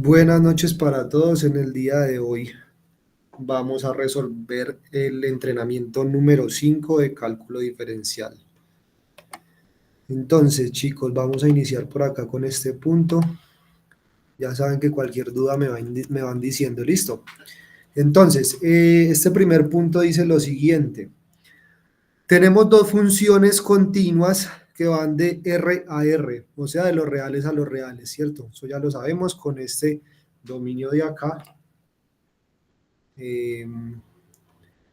Buenas noches para todos. En el día de hoy vamos a resolver el entrenamiento número 5 de cálculo diferencial. Entonces, chicos, vamos a iniciar por acá con este punto. Ya saben que cualquier duda me van diciendo, listo. Entonces, este primer punto dice lo siguiente. Tenemos dos funciones continuas que van de R a R, o sea, de los reales a los reales, ¿cierto? Eso ya lo sabemos con este dominio de acá.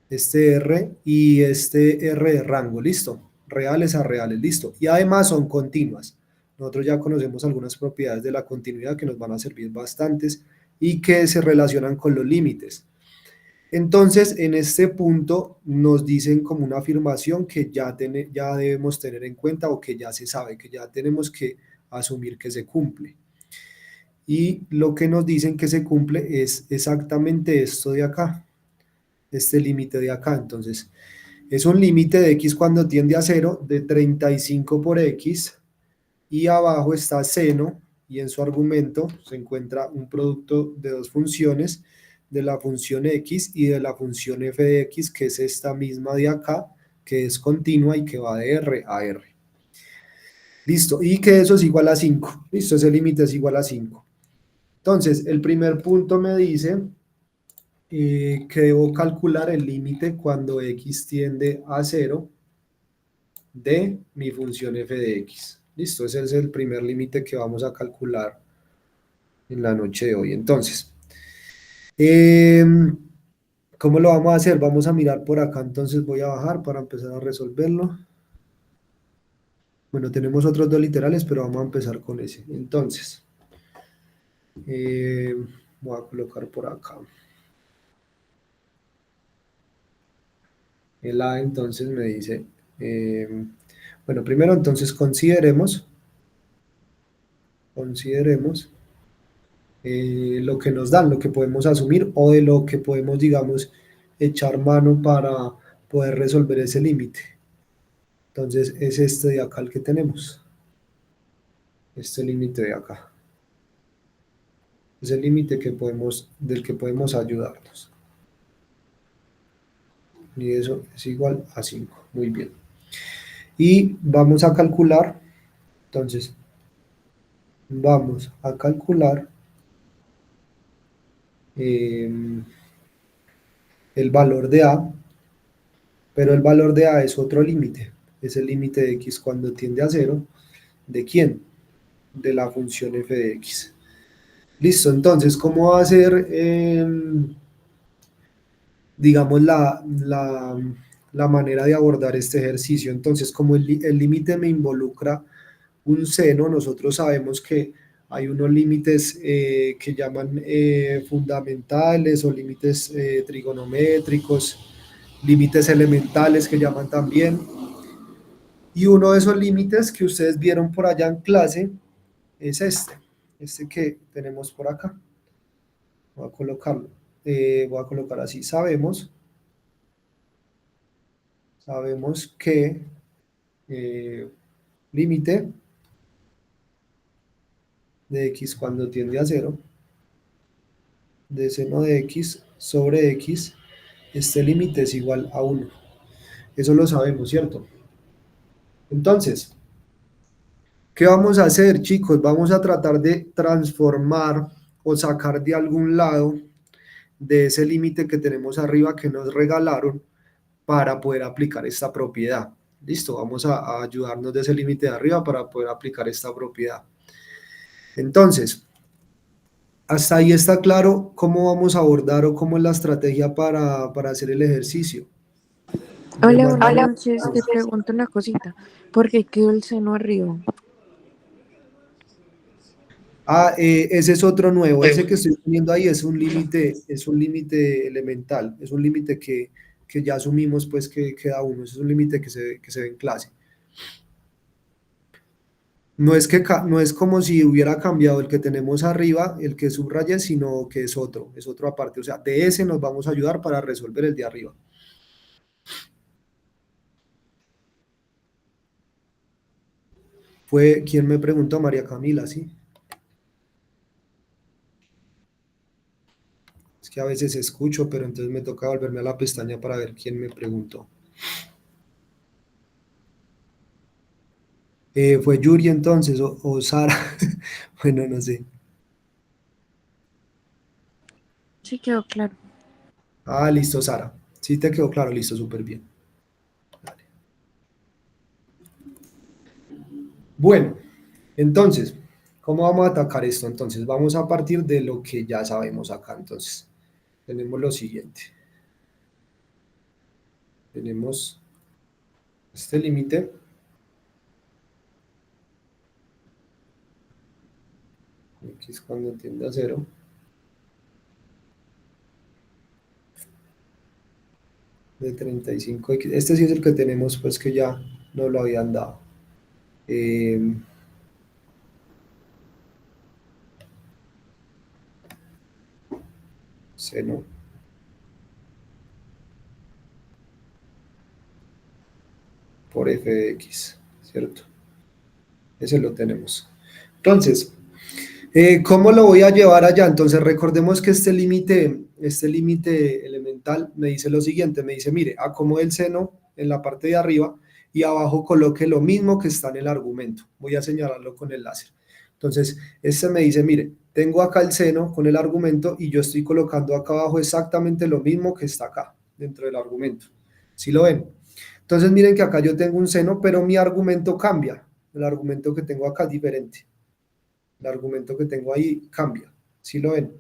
Este R y este R de rango, listo, reales a reales, listo. Y además son continuas. Nosotros ya conocemos algunas propiedades de la continuidad que nos van a servir bastantes y que se relacionan con los límites. Entonces, en este punto nos dicen como una afirmación que ya debemos tener en cuenta o que ya se sabe, que ya tenemos que asumir que se cumple. Y lo que nos dicen que se cumple es exactamente esto de acá, este límite de acá. Entonces, es un límite de x cuando tiende a cero de 35 por x y abajo está seno y en su argumento se encuentra un producto de dos funciones, de la función x y de la función f de x, que es esta misma de acá, que es continua y que va de r a r. Listo, y que eso es igual a 5. Listo, ese límite es igual a 5. Entonces, el primer punto me dice que debo calcular el límite cuando x tiende a cero de mi función f de x. Listo, ese es el primer límite que vamos a calcular en la noche de hoy. Entonces, eh, ¿cómo lo vamos a hacer? Vamos a mirar por acá, entonces voy a bajar para empezar a resolverlo. Bueno, tenemos otros dos literales, pero vamos a empezar con ese. Entonces, eh, voy a colocar por acá. El A entonces me dice, bueno, primero entonces consideremos lo que nos dan, lo que podemos asumir o de lo que podemos, digamos, echar mano para poder resolver ese límite. Entonces es este de acá el que tenemos, este límite de acá. Es el límite del que podemos ayudarnos. Y eso es igual a 5. Muy bien. Y vamos a calcular, entonces, vamos a calcular eh, el valor de A, pero el valor de A es otro límite, es el límite de x cuando tiende a cero. ¿De quién? De la función f de x. Listo, entonces, ¿cómo va a ser, digamos, la manera de abordar este ejercicio? Entonces, como el límite me involucra un seno, nosotros sabemos que hay unos límites que llaman fundamentales o límites trigonométricos, límites elementales que llaman también. Y uno de esos límites que ustedes vieron por allá en clase es este que tenemos por acá. Voy a colocarlo. Voy a colocar así. Sabemos que eh, límite de x cuando tiende a cero, de seno de x sobre x, este límite es igual a 1. Eso lo sabemos, ¿cierto? Entonces, ¿qué vamos a hacer, chicos? Vamos a tratar de transformar o sacar de algún lado de ese límite que tenemos arriba que nos regalaron para poder aplicar esta propiedad. Listo, vamos a ayudarnos de ese límite de arriba para poder aplicar esta propiedad. Entonces, hasta ahí está claro cómo vamos a abordar o cómo es la estrategia para hacer el ejercicio. Me Hola, mandan buenas un- noches. Te pregunto una cosita. ¿Por qué quedó el seno arriba? Ese es otro nuevo. Ese que estoy poniendo ahí es un límite elemental, es un límite que ya asumimos pues que queda uno, es un límite que se ve en clase. No es como si hubiera cambiado el que tenemos arriba, el que subrayé, sino que es otro aparte. O sea, de ese nos vamos a ayudar para resolver el de arriba. Fue quien me preguntó, María Camila, ¿sí? Es que a veces escucho, pero entonces me toca volverme a la pestaña para ver quién me preguntó. ¿Fue Yuri entonces o Sara? Bueno, no sé. Sí quedó claro. Ah, listo, Sara. Sí te quedó claro, listo, súper bien. Dale. Bueno, entonces, ¿cómo vamos a atacar esto? Entonces, vamos a partir de lo que ya sabemos acá. Entonces, tenemos lo siguiente. Tenemos este límite x cuando tiende a cero de 35x. Este sí es el que tenemos, pues que ya no lo habían dado. Seno por f de x, ¿cierto? Ese lo tenemos. Entonces, ¿cómo lo voy a llevar allá? Entonces, recordemos que este límite elemental me dice lo siguiente, me dice, mire, acomode el seno en la parte de arriba y abajo coloque lo mismo que está en el argumento. Voy a señalarlo con el láser. Entonces, este me dice, mire, tengo acá el seno con el argumento y yo estoy colocando acá abajo exactamente lo mismo que está acá, dentro del argumento. ¿Sí lo ven? Entonces, miren que acá yo tengo un seno, pero mi argumento cambia. El argumento que tengo acá es diferente. El argumento que tengo ahí cambia. ¿Sí lo ven?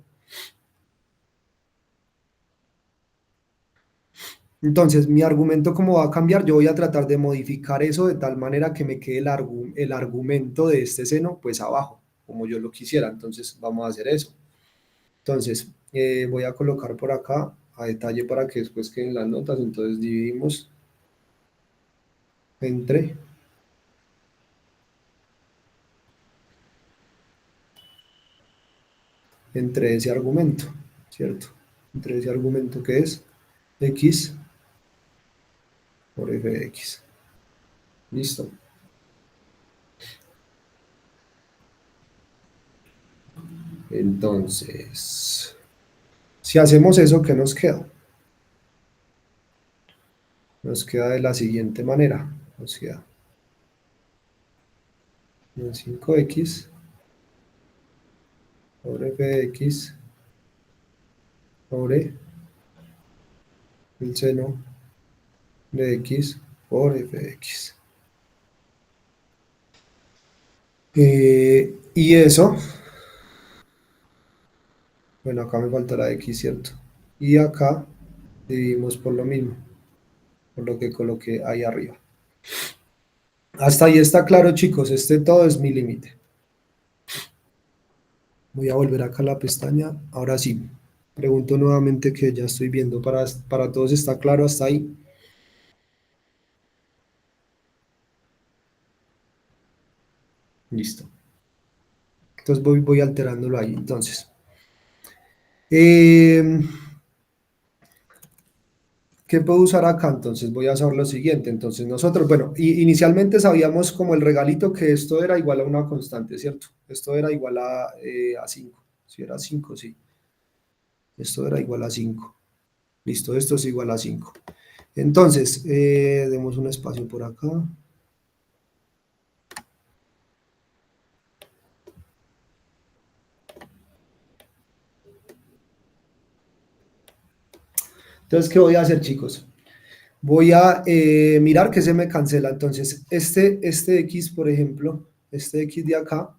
Entonces, mi argumento, ¿cómo va a cambiar? Yo voy a tratar de modificar eso de tal manera que me quede el argumento de este seno, pues abajo, como yo lo quisiera. Entonces, vamos a hacer eso. Entonces, voy a colocar por acá a detalle para que después queden las notas. Entonces, dividimos entre, entre ese argumento, ¿cierto? Entre ese argumento que es x por f de x. Listo. Entonces, si hacemos eso, ¿qué nos queda? Nos queda de la siguiente manera. Nos queda 5x sobre f de x sobre el seno de x por f de x. Y eso, bueno, acá me falta la x, ¿cierto? Y acá dividimos por lo mismo, por lo que coloqué ahí arriba. Hasta ahí está claro, chicos. Este todo es mi límite. Voy a volver acá a la pestaña. Ahora sí. Pregunto nuevamente que ya estoy viendo. Para todos está claro hasta ahí. Listo. Entonces voy alterándolo ahí. Entonces, eh, ¿qué puedo usar acá? Entonces voy a hacer lo siguiente. Entonces nosotros, bueno, inicialmente sabíamos como el regalito que esto era igual a una constante, ¿cierto? Esto era igual a 5. Si era 5, sí. Esto era igual a 5. Listo, esto es igual a 5. Entonces, demos un espacio por acá. Entonces, ¿qué voy a hacer, chicos? Voy a mirar que se me cancela. Entonces, este X, por ejemplo, este X de acá,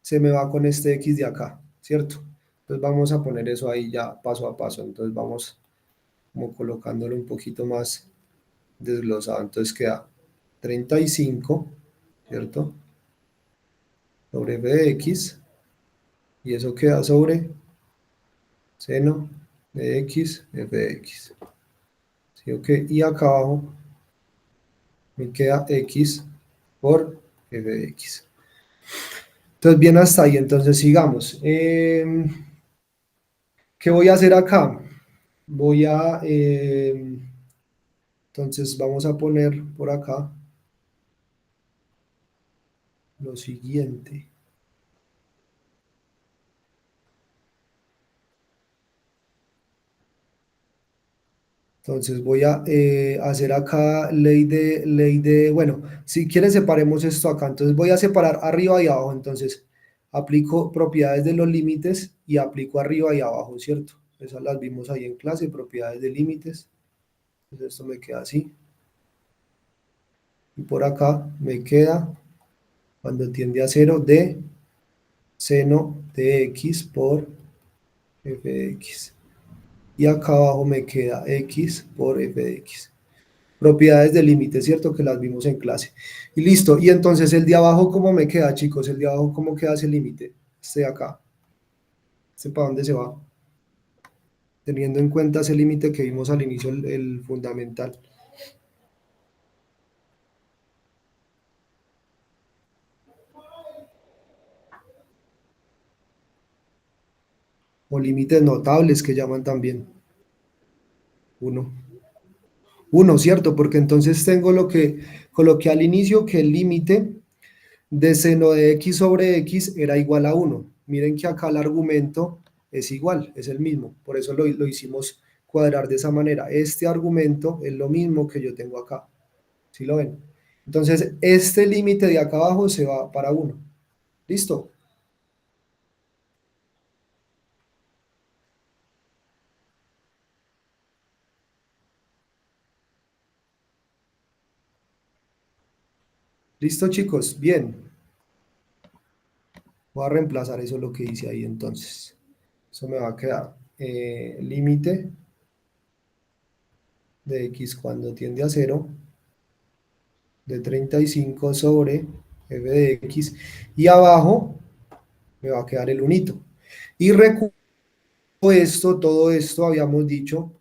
se me va con este X de acá, ¿cierto? Entonces vamos a poner eso ahí ya paso a paso. Entonces vamos como colocándolo un poquito más desglosado. Entonces queda 35, ¿cierto? Sobre f de x, y eso queda sobre seno de x, f de x. ¿Sí, ok? Y acá abajo me queda x por f de x. Entonces, bien hasta ahí. Entonces, sigamos. ¿Qué voy a hacer acá? Voy a, entonces, vamos a poner por acá lo siguiente. Entonces voy a hacer acá bueno, si quieren separemos esto acá. Entonces voy a separar arriba y abajo. Entonces aplico propiedades de los límites y aplico arriba y abajo, ¿cierto? Esas las vimos ahí en clase, propiedades de límites. Entonces esto me queda así. Y por acá me queda, cuando tiende a cero, de seno de x por f de x. Y acá abajo me queda x por f de x. Propiedades de límite, ¿cierto? Que las vimos en clase. Y listo. Y entonces el de abajo, ¿cómo me queda, chicos? El de abajo, ¿cómo queda ese límite? Este de acá. ¿Este para dónde se va? Teniendo en cuenta ese límite que vimos al inicio, el fundamental. O límites notables que llaman también. Uno. Uno, ¿cierto? Porque entonces tengo lo que coloqué al inicio, que el límite de seno de x sobre x era igual a uno. Miren que acá el argumento es igual, es el mismo. Por eso lo hicimos cuadrar de esa manera. Este argumento es lo mismo que yo tengo acá. ¿Sí lo ven? Entonces, este límite de acá abajo se va para uno. ¿Listo? ¿Listo, chicos? Bien. Voy a reemplazar eso lo que hice ahí entonces. Eso me va a quedar límite de x cuando tiende a cero de 35 sobre f de x. Y abajo me va a quedar el unito. Y recuerdo esto, todo esto habíamos dicho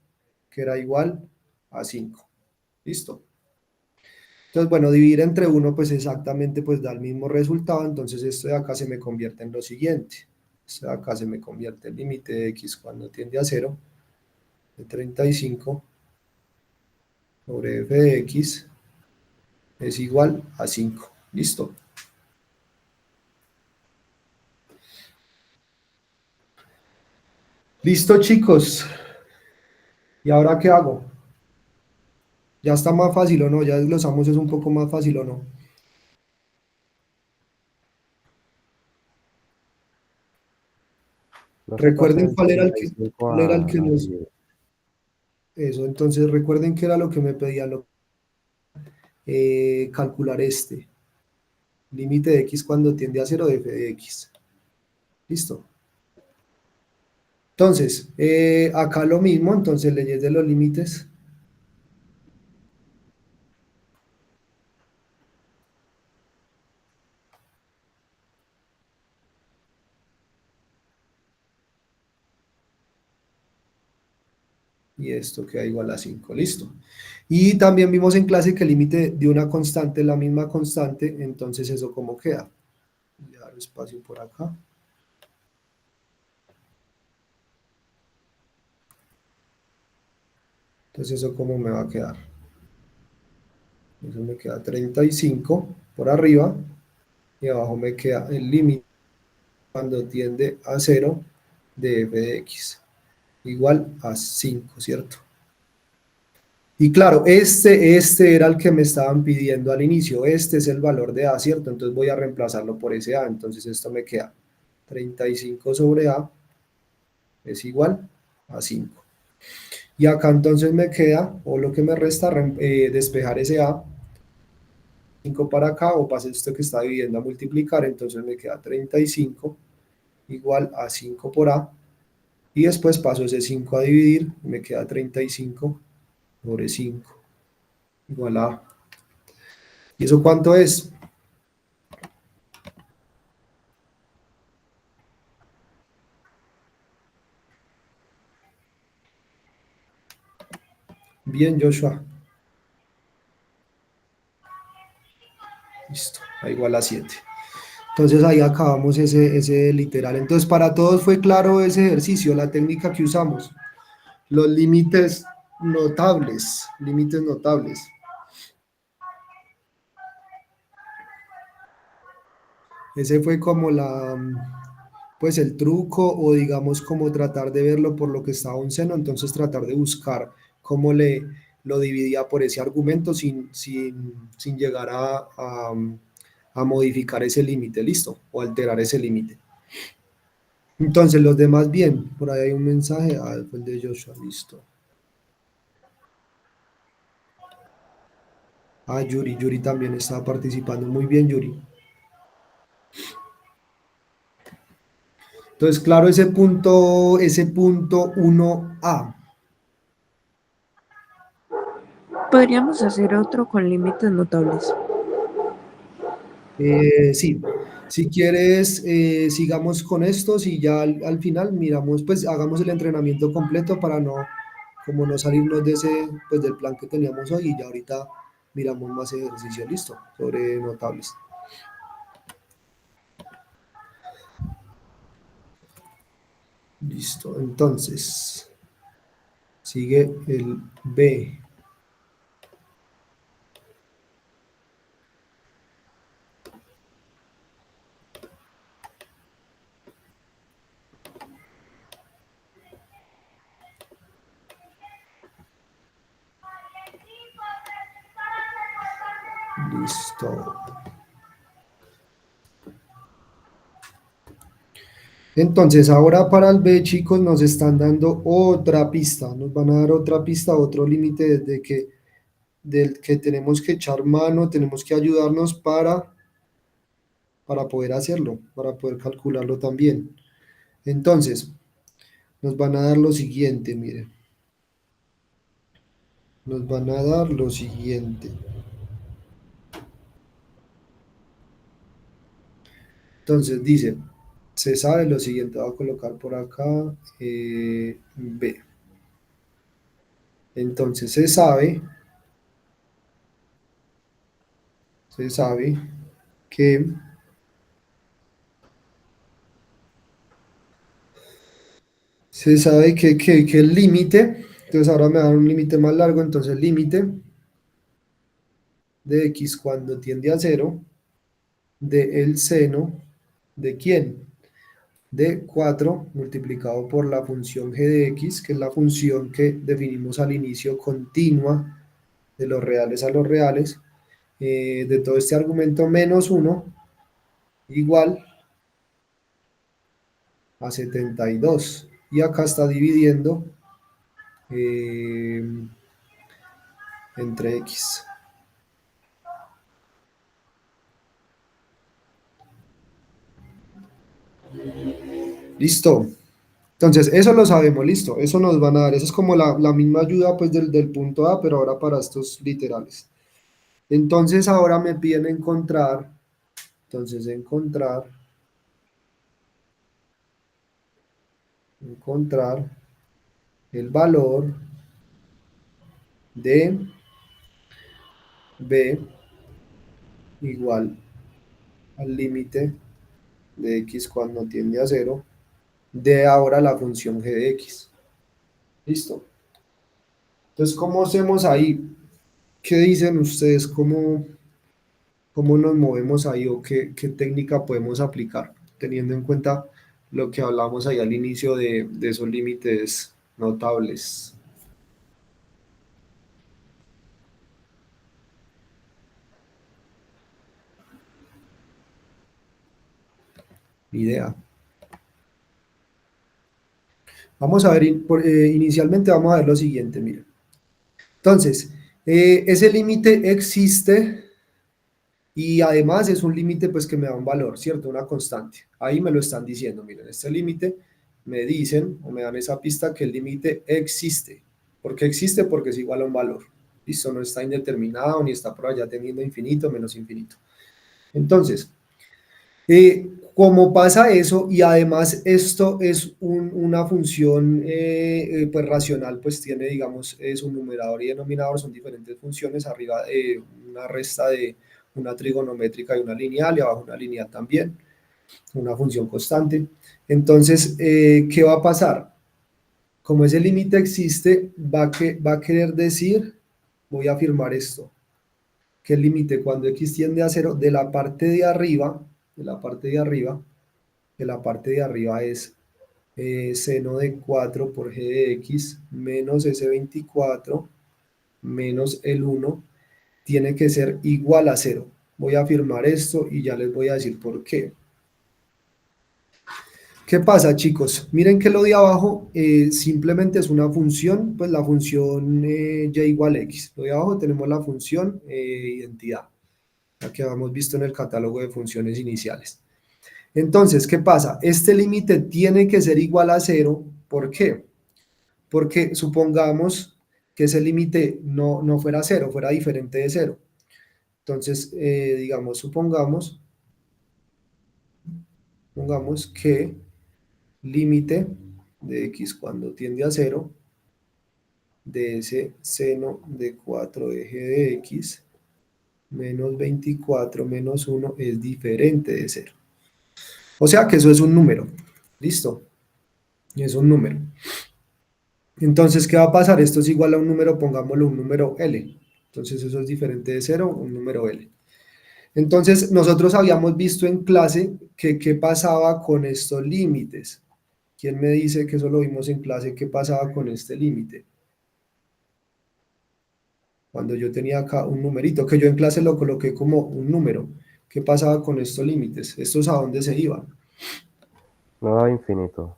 que era igual a 5. ¿Listo? Entonces, bueno, dividir entre uno pues exactamente pues da el mismo resultado. Entonces esto de acá se me convierte en lo siguiente. Esto de acá se me convierte en límite de x cuando tiende a cero de 35 sobre f de x es igual a 5. ¿Listo? ¿Listo, chicos? ¿Y ahora qué hago? ¿Ya está más fácil o no? ¿Ya desglosamos es un poco más fácil o no? No se pasa Recuerden del cuál era el que 35 a nos... 10. Eso, entonces recuerden que era lo que me pedían, calcular este. Límite de x cuando tiende a cero de f de x. ¿Listo? Entonces, acá lo mismo, entonces leyes de los límites. Y esto queda igual a 5, listo. Y también vimos en clase que el límite de una constante es la misma constante, entonces eso cómo queda. Voy a dar espacio por acá. Entonces eso cómo me va a quedar. Eso me queda 35 por arriba y abajo me queda el límite cuando tiende a cero de f de x igual a 5, ¿cierto? Y claro, este era el que me estaban pidiendo al inicio, este es el valor de a, ¿cierto? Entonces voy a reemplazarlo por ese a, entonces esto me queda 35 sobre a es igual a 5. Y acá entonces me queda, o lo que me resta, despejar ese a, 5 para acá, o pase esto que está dividiendo a multiplicar, entonces me queda 35 igual a 5 por a, y después paso ese 5 a dividir, y me queda 35 sobre 5 igual a. ¿Y eso cuánto es? Bien, Joshua. Listo, a igual a 7. Entonces ahí acabamos ese literal. Entonces para todos fue claro ese ejercicio, la técnica que usamos. Los límites notables, límites notables. Ese fue como pues el truco o digamos como tratar de verlo por lo que estaba un seno, entonces tratar de buscar cómo lo dividía por ese argumento sin llegar a modificar ese límite, listo, o alterar ese límite. Entonces, los demás bien, por ahí hay un mensaje, fue el de Joshua, listo. Yuri también estaba participando, muy bien, Yuri. Entonces, claro, ese punto 1A. Podríamos hacer otro con límites notables. Sí, si quieres, sigamos con estos y ya al final miramos, pues hagamos el entrenamiento completo para como no salirnos de pues del plan que teníamos hoy y ya ahorita miramos más ejercicio, listo, sobre notables. Listo, entonces, sigue el B. Listo. Entonces, ahora para el B, chicos, nos están dando otra pista, nos van a dar otra pista, otro límite del que tenemos que echar mano, tenemos que ayudarnos para poder hacerlo, para poder calcularlo también. Entonces, nos van a dar lo siguiente, miren, nos van a dar lo siguiente. Entonces, dice, se sabe lo siguiente, voy a colocar por acá B. Entonces, se sabe que que el límite, entonces ahora me dan un límite más largo, entonces el límite de x cuando tiende a cero, de el seno, ¿de quién? De 4 multiplicado por la función g de x, que es la función que definimos al inicio continua de los reales a los reales, de todo este argumento menos 1 igual a 72. Y acá está dividiendo eh, entre x. Listo. Entonces, eso lo sabemos, listo. Eso nos van a dar. Eso es como la misma ayuda pues del punto A, pero ahora para estos literales. Entonces, ahora me piden encontrar. Entonces, encontrar el valor de b igual al límite de x cuando tiende a cero de ahora la función g de x. ¿Listo? Entonces, ¿cómo hacemos ahí? ¿Qué dicen ustedes? ¿Cómo nos movemos ahí o qué técnica podemos aplicar, teniendo en cuenta lo que hablamos ahí al inicio de esos límites notables? Idea. Vamos a ver, inicialmente vamos a ver lo siguiente, miren. Entonces, ese límite existe y además es un límite pues que me da un valor, ¿cierto? Una constante. Ahí me lo están diciendo, miren, este límite me dicen o me dan esa pista que el límite existe. ¿Por qué existe? Porque es igual a un valor. Listo, no está indeterminado ni está por allá teniendo infinito menos infinito. Entonces, como pasa eso y además esto es una función pues racional, pues tiene, digamos, es un numerador y denominador, son diferentes funciones, arriba una resta de una trigonométrica y una lineal y abajo una lineal también, una función constante. Entonces, ¿qué va a pasar? Como ese límite existe, va a querer decir, voy a afirmar esto, que el límite cuando x tiende a cero de la parte de arriba, de la parte de arriba, que la parte de arriba es seno de 4 por g de x menos ese 24 menos el 1 tiene que ser igual a 0. Voy a afirmar esto y ya les voy a decir por qué. ¿Qué pasa, chicos? Miren que lo de abajo simplemente es una función, pues la función y igual x. Lo de abajo tenemos la función identidad, la que habíamos visto en el catálogo de funciones iniciales. Entonces, ¿qué pasa? Este límite tiene que ser igual a 0. ¿Por qué? Porque supongamos que ese límite no fuera 0, fuera diferente de 0. Entonces, digamos, supongamos que límite de x cuando tiende a 0 de ese seno de 4 eje de x menos 24 menos 1 es diferente de 0. O sea que eso es un número. ¿Listo? Y es un número. Entonces, ¿qué va a pasar? Esto es igual a un número, pongámoslo un número L. Entonces, eso es diferente de 0, un número L. Entonces, nosotros habíamos visto en clase que qué pasaba con estos límites. ¿Quién me dice que eso lo vimos en clase? ¿Qué pasaba con este límite? Cuando yo tenía acá un numerito, que yo en clase lo coloqué como un número. ¿Qué pasaba con estos límites? ¿Estos a dónde se iban? No da infinito.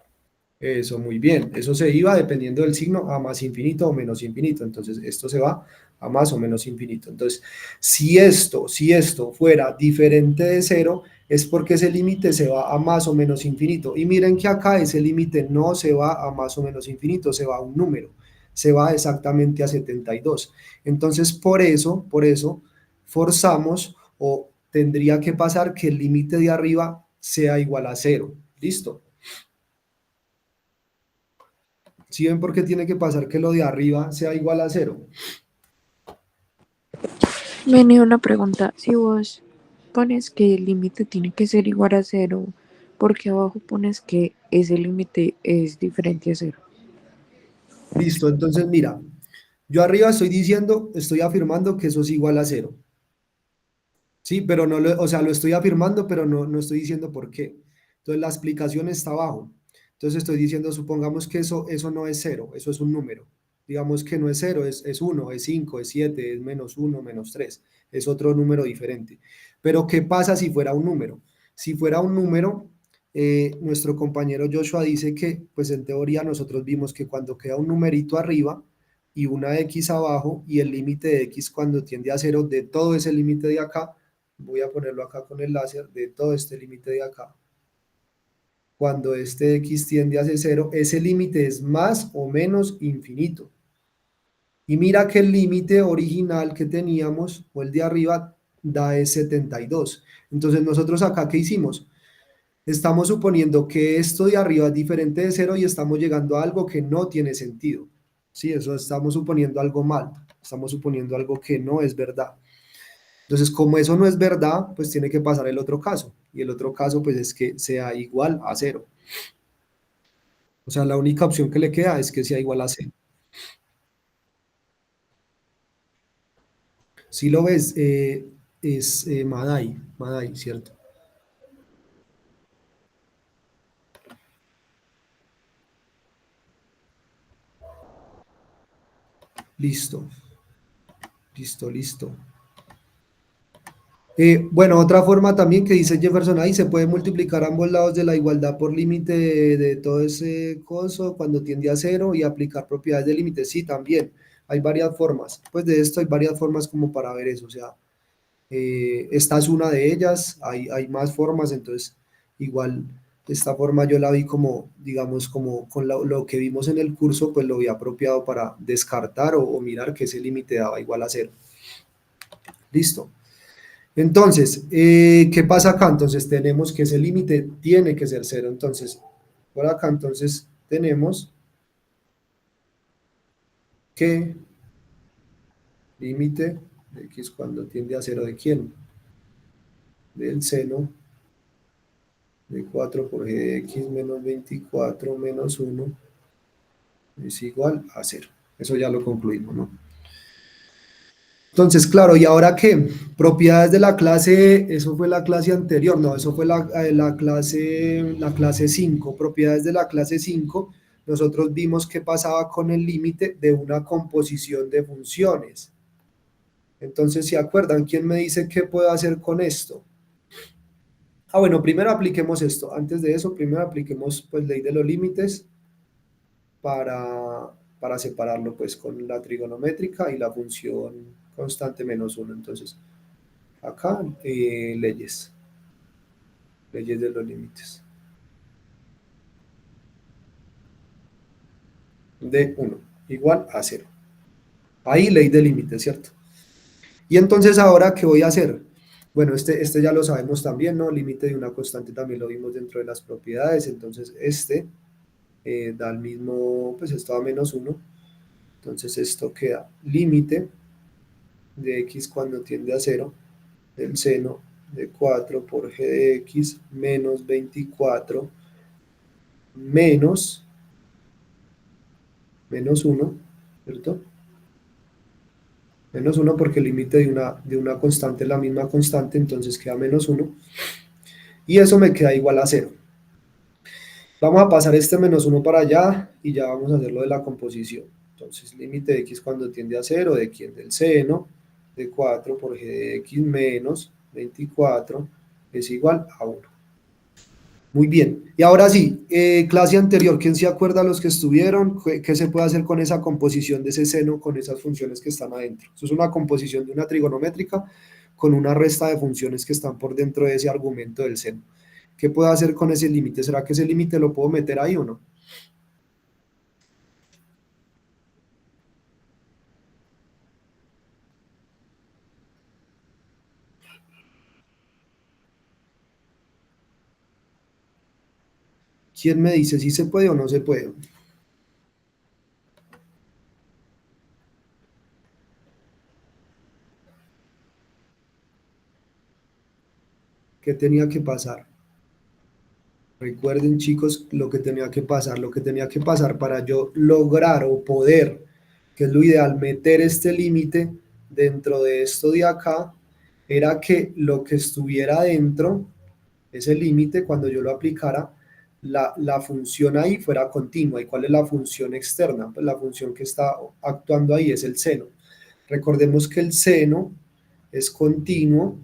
Eso, muy bien. Eso se iba dependiendo del signo a más infinito o menos infinito. Entonces, esto se va a más o menos infinito. Entonces, si esto fuera diferente de cero, es porque ese límite se va a más o menos infinito. Y miren que acá ese límite no se va a más o menos infinito, se va a un número. Se va exactamente a 72. Entonces, por eso, forzamos o tendría que pasar que el límite de arriba sea igual a cero. ¿Listo? ¿Sí ven por qué tiene que pasar que lo de arriba sea igual a cero? Viene una pregunta. Si vos pones que el límite tiene que ser igual a 0, ¿por qué abajo pones que ese límite es diferente a 0? Listo, entonces mira, yo arriba estoy afirmando que eso es igual a cero. Sí, pero no lo, o sea, lo estoy afirmando, pero no estoy diciendo por qué. Entonces la explicación está abajo. Entonces estoy diciendo, supongamos que eso no es cero, eso es un número. Digamos que no es cero, es uno, es 5, es 7, es menos uno, menos 3. Es otro número diferente. Pero ¿qué pasa si fuera un número? Si fuera un número, nuestro compañero Joshua dice que, pues en teoría nosotros vimos que cuando queda un numerito arriba y una X abajo y el límite de X cuando tiende a cero de todo ese límite de acá, voy a ponerlo acá con el láser, de todo este límite de acá. Cuando este x tiende hacia cero, ese límite es más o menos infinito. Y mira que el límite original que teníamos, o el de arriba, da es 72. Entonces nosotros acá, ¿qué hicimos? Estamos suponiendo que esto de arriba es diferente de cero y estamos llegando a algo que no tiene sentido. Sí, eso estamos suponiendo algo mal, estamos suponiendo algo que no es verdad. Entonces, como eso no es verdad, pues tiene que pasar el otro caso. Y el otro caso, pues es que sea igual a cero. O sea, la única opción que le queda es que sea igual a cero. Si lo ves, es Madai, ¿cierto? Listo, listo. Bueno, otra forma también que dice Jefferson ahí, se puede multiplicar ambos lados de la igualdad por límite de todo ese coso cuando tiende a cero y aplicar propiedades de límite. Sí, también. Hay varias formas. Pues de esto hay varias formas como para ver eso. O sea, esta es una de ellas, hay más formas, entonces igual esta forma yo la vi como, digamos, como con lo que vimos en el curso, pues lo vi apropiado para descartar o mirar que ese límite daba igual a cero. Listo. Entonces, ¿qué pasa acá? Entonces tenemos que ese límite tiene que ser cero. Entonces, por acá entonces tenemos que límite de x cuando tiende a cero de quién? Del seno de 4 por g de x menos 24 menos 1 es igual a cero. Eso ya lo concluimos, ¿no? Entonces, claro, ¿y ahora qué? Propiedades de la clase, eso fue la clase anterior, no, eso fue la clase 5. Propiedades de la clase 5. Nosotros vimos qué pasaba con el límite de una composición de funciones. Entonces, ¿se acuerdan? ¿Quién me dice qué puedo hacer con esto? Ah, bueno, primero apliquemos esto. Antes de eso, primero apliquemos pues ley de los límites para separarlo pues con la trigonométrica y la función constante menos uno. Entonces, acá leyes de los límites de 1 igual a 0. Ahí ley de límites, ¿cierto? Y entonces ahora, ¿qué voy a hacer? Bueno, este ya lo sabemos también, ¿no? Límite de una constante también lo vimos dentro de las propiedades, entonces da el mismo, pues esto da menos 1, entonces esto queda límite de x cuando tiende a 0 del seno de 4 por g de x menos 24 menos 1, ¿cierto? Menos 1 porque el límite de una constante es la misma constante, entonces queda menos 1. Y eso me queda igual a 0. Vamos a pasar este menos 1 para allá y ya vamos a hacer lo de la composición. Entonces, límite de x cuando tiende a 0, ¿de quién? Del seno de 4 por g de x menos 24 es igual a 1. Muy bien. Y ahora sí, clase anterior, ¿quién se acuerda los que estuvieron? ¿Qué se puede hacer con esa composición de ese seno con esas funciones que están adentro? Eso es una composición de una trigonométrica con una resta de funciones que están por dentro de ese argumento del seno. ¿Qué puedo hacer con ese límite? ¿Será que ese límite lo puedo meter ahí o no? ¿Quién me dice si se puede o no se puede? ¿Qué tenía que pasar? Recuerden, chicos, lo que tenía que pasar. Lo que tenía que pasar para yo lograr o poder, que es lo ideal, meter este límite dentro de esto de acá, era que lo que estuviera dentro, ese límite, cuando yo lo aplicara, la función ahí fuera continua. ¿Y cuál es la función externa? Pues la función que está actuando ahí es el seno. Recordemos que el seno es continuo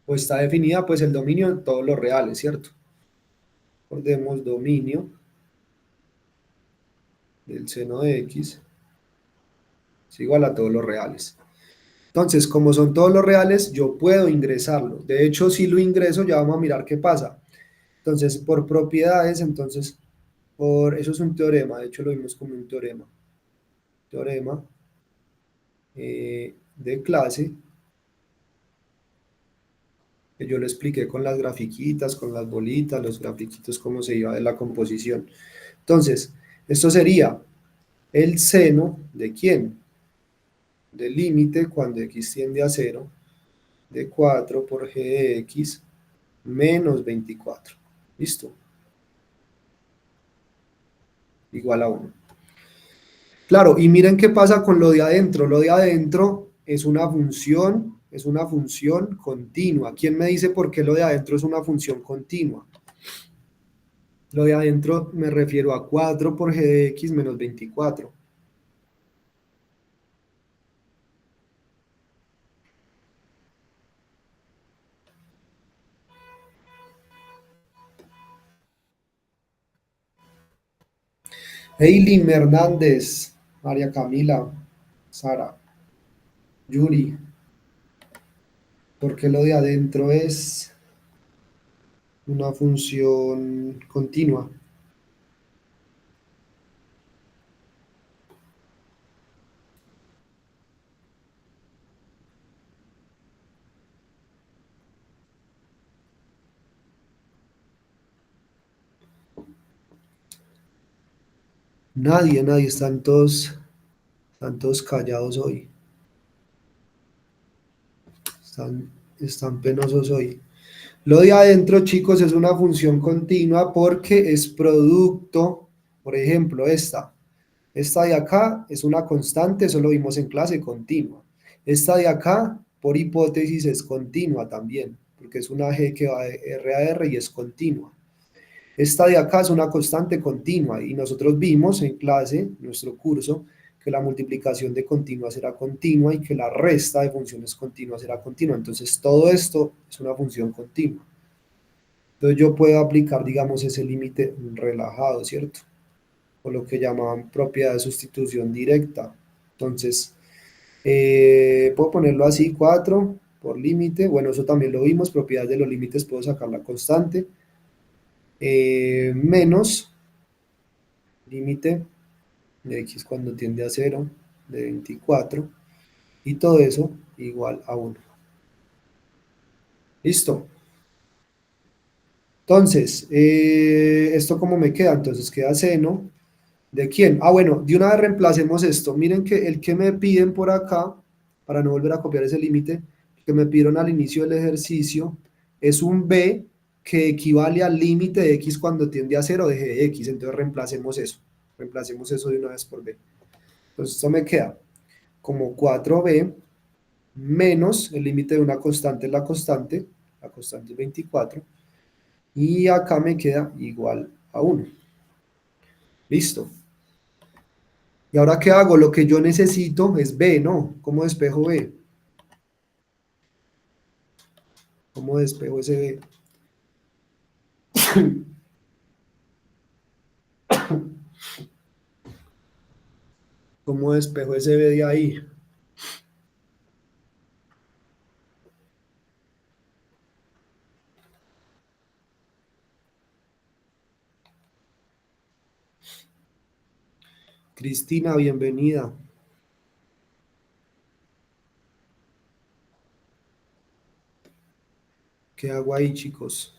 o está definida pues el dominio en todos los reales, ¿cierto? Recordemos dominio del seno de x es igual a todos los reales. Entonces, como son todos los reales, yo puedo ingresarlo. De hecho, si lo ingreso, ya vamos a mirar qué pasa. Entonces, por propiedades, entonces, eso es un teorema, de hecho lo vimos como un teorema. Teorema de clase, que yo lo expliqué con las grafiquitas, con las bolitas, los grafiquitos, cómo se iba de la composición. Entonces, esto sería el seno de ¿quién? Del límite cuando x tiende a 0 de 4 por g de x menos 24. ¿Listo? Igual a 1. Claro, y miren qué pasa con lo de adentro. Lo de adentro es una función continua. ¿Quién me dice por qué lo de adentro es una función continua? Lo de adentro me refiero a 4 por g de x menos 24. Eileen Hernández, María Camila, Sara, Yuri, ¿por qué lo de adentro es una función continua? Nadie, están todos callados hoy. Están penosos hoy. Lo de adentro, chicos, es una función continua porque es producto, por ejemplo, esta. Esta de acá es una constante, eso lo vimos en clase, continua. Esta de acá, por hipótesis, es continua también, porque es una G que va de R a R y es continua. Esta de acá es una constante continua y nosotros vimos en clase, nuestro curso, que la multiplicación de continuas era continua y que la resta de funciones continuas era continua. Entonces todo esto es una función continua. Entonces yo puedo aplicar, digamos, ese límite relajado, ¿cierto? O lo que llamaban propiedad de sustitución directa. Entonces, puedo ponerlo así, 4 por límite. Bueno, eso también lo vimos, propiedades de los límites, puedo sacar la constante. Menos límite de x cuando tiende a 0, de 24, y todo eso igual a 1. ¿Listo? Entonces, ¿esto cómo me queda? Entonces queda seno. ¿De quién? Ah, bueno, de una vez reemplacemos esto. Miren que el que me piden por acá, para no volver a copiar ese límite, que me pidieron al inicio del ejercicio, es un b que equivale al límite de x cuando tiende a 0 de g de x. Entonces reemplacemos eso. Reemplacemos eso de una vez por b. Entonces esto me queda como 4b menos el límite de una constante es la constante es 24, y acá me queda igual a 1. Listo. ¿Y ahora qué hago? Lo que yo necesito es b, ¿no? ¿Cómo despejo b? ¿Cómo despejo ese b? ¿Cómo despejo ese b de ahí? Cristina, bienvenida. ¿Qué hago ahí, chicos?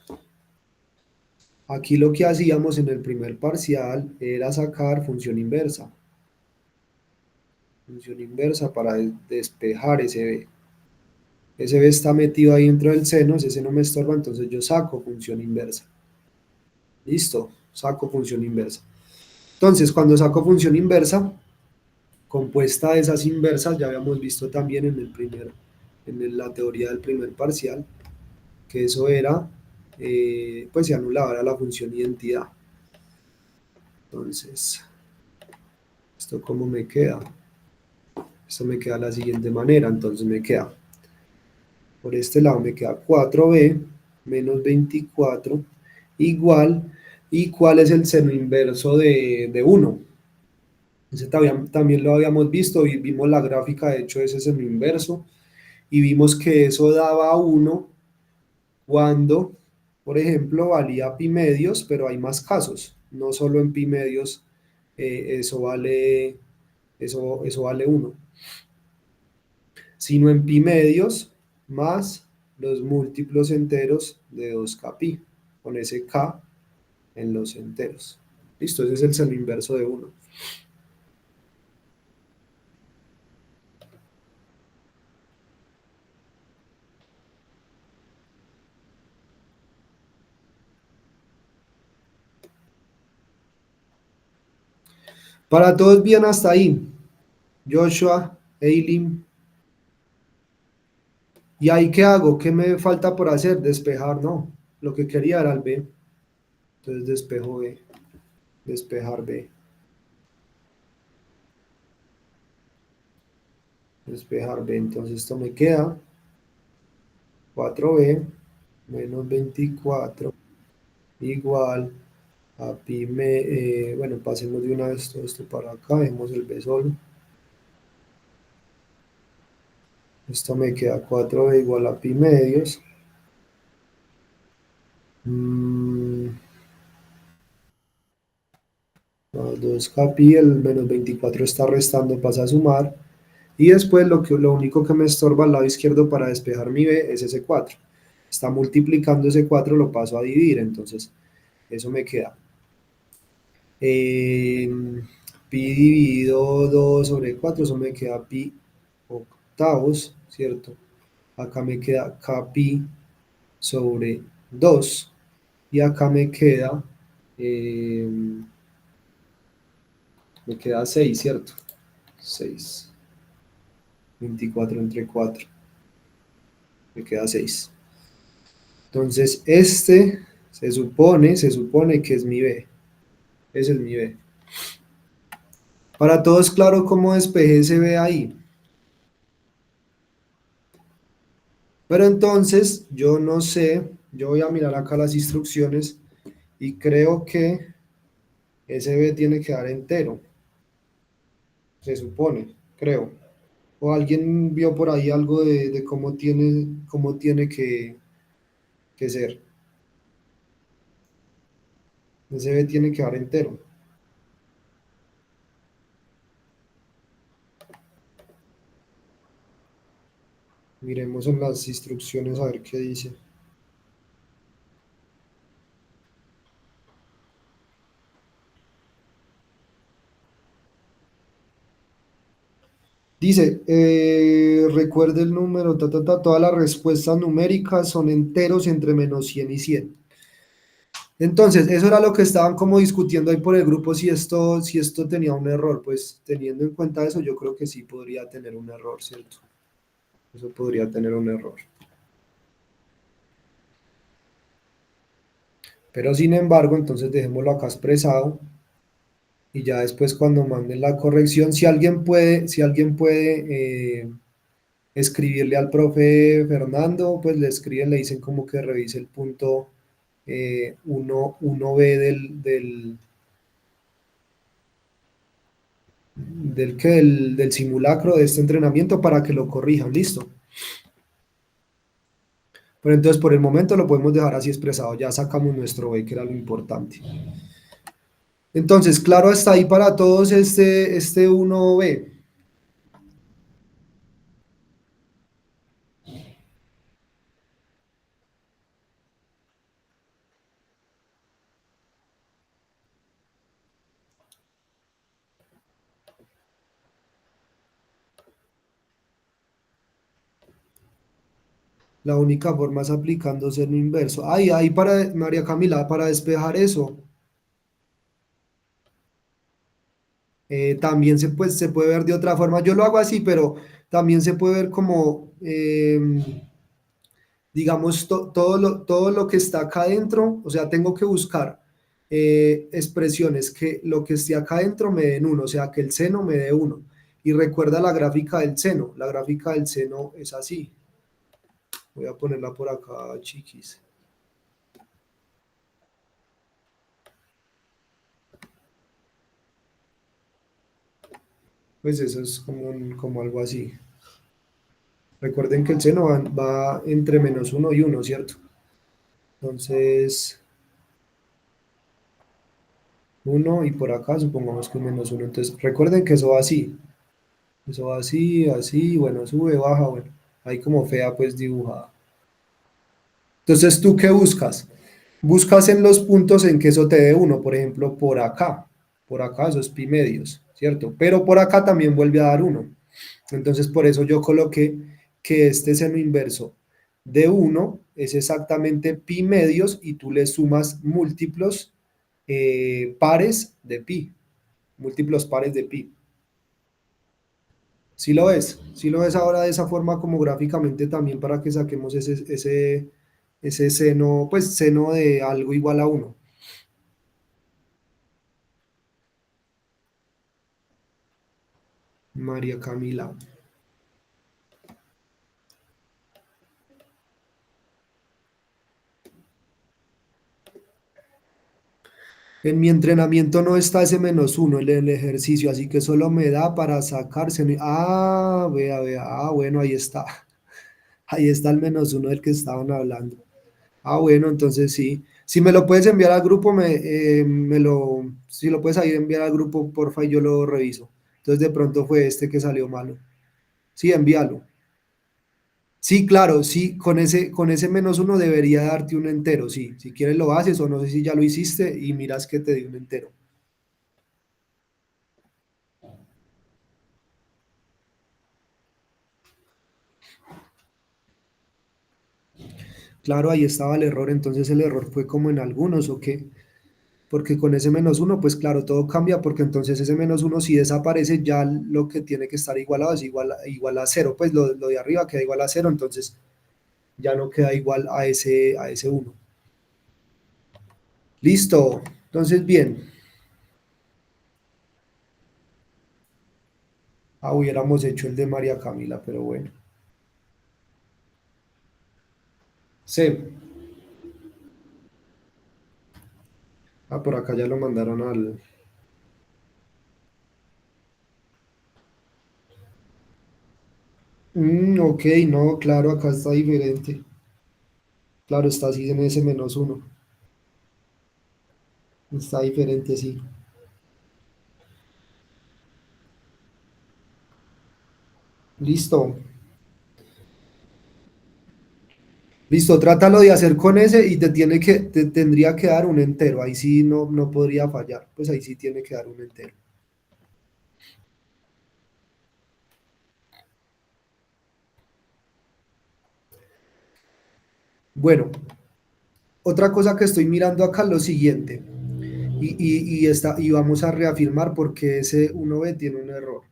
Aquí lo que hacíamos en el primer parcial era sacar función inversa. Función inversa para despejar ese b. Ese b está metido ahí dentro del seno, ese no me estorba, entonces yo saco función inversa. Listo, saco función inversa. Entonces, cuando saco función inversa, compuesta de esas inversas, ya habíamos visto también la teoría del primer parcial, que eso era, pues se anulaba, era la función identidad. Entonces, ¿esto cómo me queda? Esto me queda de la siguiente manera, entonces me queda, por este lado me queda 4b menos 24 igual, ¿y cuál es el seno inverso de 1? Ese también lo habíamos visto y vimos la gráfica, de hecho ese seno inverso, y vimos que eso daba 1 cuando, por ejemplo, valía pi medios, pero hay más casos, no solo en pi medios eso vale 1, sino en pi medios más los múltiplos enteros de 2k pi, con ese k en los enteros. Listo, ese es el seno inverso de 1. Para todos bien hasta ahí. Joshua, Eileen. ¿Y ahí qué hago? ¿Qué me falta por hacer? Despejar, no. Lo que quería era el B. Entonces despejo B. Despejar B. Despejar B. Entonces esto me queda 4B menos 24 igual a pi bueno, pasemos de una vez todo esto para acá, dejemos el B solo. Esto me queda 4B igual a pi medios. Más 2k pi, el menos 24 está restando, pasa a sumar. Y después lo único que me estorba al lado izquierdo para despejar mi b es ese 4. Está multiplicando ese 4, lo paso a dividir, entonces eso me queda. Pi dividido 2 sobre 4, eso me queda pi octavos, ¿cierto? Acá me queda k pi sobre 2. Y acá me queda Me queda 6, ¿cierto? 6. 24 entre 4. Me queda 6. Entonces, este se supone que es mi B. Ese es mi B. Para todos, claro cómo despejé ese B ahí. Pero entonces, yo no sé, yo voy a mirar acá las instrucciones y creo que ese B tiene que dar entero. Se supone, creo. O alguien vio por ahí algo de cómo tiene que ser. Ese B tiene que dar entero. Miremos en las instrucciones a ver qué dice. Dice, recuerde el número, todas las respuestas numéricas son enteros entre -100 y 100. Entonces, eso era lo que estaban como discutiendo ahí por el grupo, si esto tenía un error. Pues teniendo en cuenta eso, yo creo que sí podría tener un error, ¿cierto? Eso podría tener un error. Pero sin embargo, entonces dejémoslo acá expresado y ya después cuando manden la corrección, si alguien puede escribirle al profe Fernando, pues le escriben, le dicen como que revise el punto 1B del simulacro de este entrenamiento para que lo corrijan, listo. Pero entonces por el momento lo podemos dejar así expresado, ya sacamos nuestro B, que era lo importante. Entonces, claro, hasta ahí para todos este 1B. La única forma es aplicando seno inverso. Ay, ahí para María Camila, para despejar eso, también se puede ver de otra forma. Yo lo hago así, pero también se puede ver como, digamos, todo lo que está acá adentro. O sea, tengo que buscar expresiones que lo que esté acá adentro me den uno, o sea, que el seno me dé uno. Y recuerda la gráfica del seno. La gráfica del seno es así. Voy a ponerla por acá, chiquis. Pues eso es como algo así. Recuerden que el seno va entre -1 y 1, ¿cierto? Entonces, 1 y por acá supongamos que -1. Entonces, recuerden que eso va así. Eso va así, así, bueno, sube, baja, bueno. Ahí como fea pues dibujada. Entonces, ¿tú qué buscas? Buscas en los puntos en que eso te dé 1, por ejemplo, por acá. Por acá, eso es pi medios, ¿cierto? Pero por acá también vuelve a dar 1. Entonces, por eso yo coloqué que este seno inverso de 1 es exactamente pi medios y tú le sumas múltiplos pares de pi, múltiplos pares de pi. Si lo ves ahora de esa forma como gráficamente también para que saquemos ese seno, pues seno de algo igual a 1. María Camila. En mi entrenamiento no está ese -1 en el ejercicio, así que solo me da para sacarse. Ah, vea, vea. Ah, bueno, ahí está. Ahí está el -1 del que estaban hablando. Ah, bueno, entonces sí. Si me lo puedes enviar al grupo, si lo puedes ahí enviar al grupo, porfa, y yo lo reviso. Entonces de pronto fue este que salió malo. Sí, envíalo. Sí, claro, sí, con ese -1 debería darte un entero, sí. Si quieres lo haces o no sé si ya lo hiciste y miras que te dio un entero. Claro, ahí estaba el error, entonces el error fue como en algunos o qué, porque con ese menos uno, pues claro, todo cambia, porque entonces ese menos uno si desaparece, ya lo que tiene que estar igualado es igual a cero, pues lo de arriba queda igual a cero, entonces ya no queda igual a ese uno. Listo, entonces bien. Hubiéramos hecho el de María Camila, pero bueno. C. Por acá ya lo mandaron al... Ok, no, claro, acá está diferente. Claro, está así en ese menos uno. Está diferente, sí. Listo. Listo, trátalo de hacer con ese y te tendría que dar un entero. Ahí sí no podría fallar. Pues ahí sí tiene que dar un entero. Bueno, otra cosa que estoy mirando acá es lo siguiente. Y vamos a reafirmar porque ese 1B tiene un error.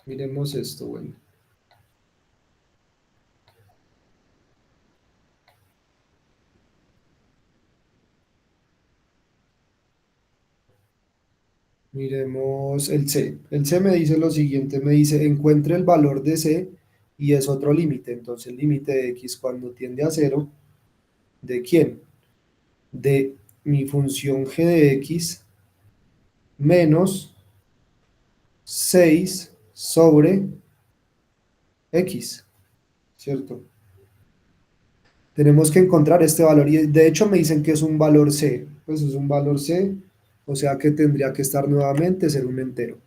Miremos esto, bueno. Miremos el C. El C me dice lo siguiente, me dice encuentre el valor de C y es otro límite. Entonces el límite de X cuando tiende a cero, ¿de quién? De mi función g de X menos 6 sobre X, ¿cierto? Tenemos que encontrar este valor y de hecho me dicen que es un valor C. Pues es un valor C, o sea que tendría que estar nuevamente ser un entero.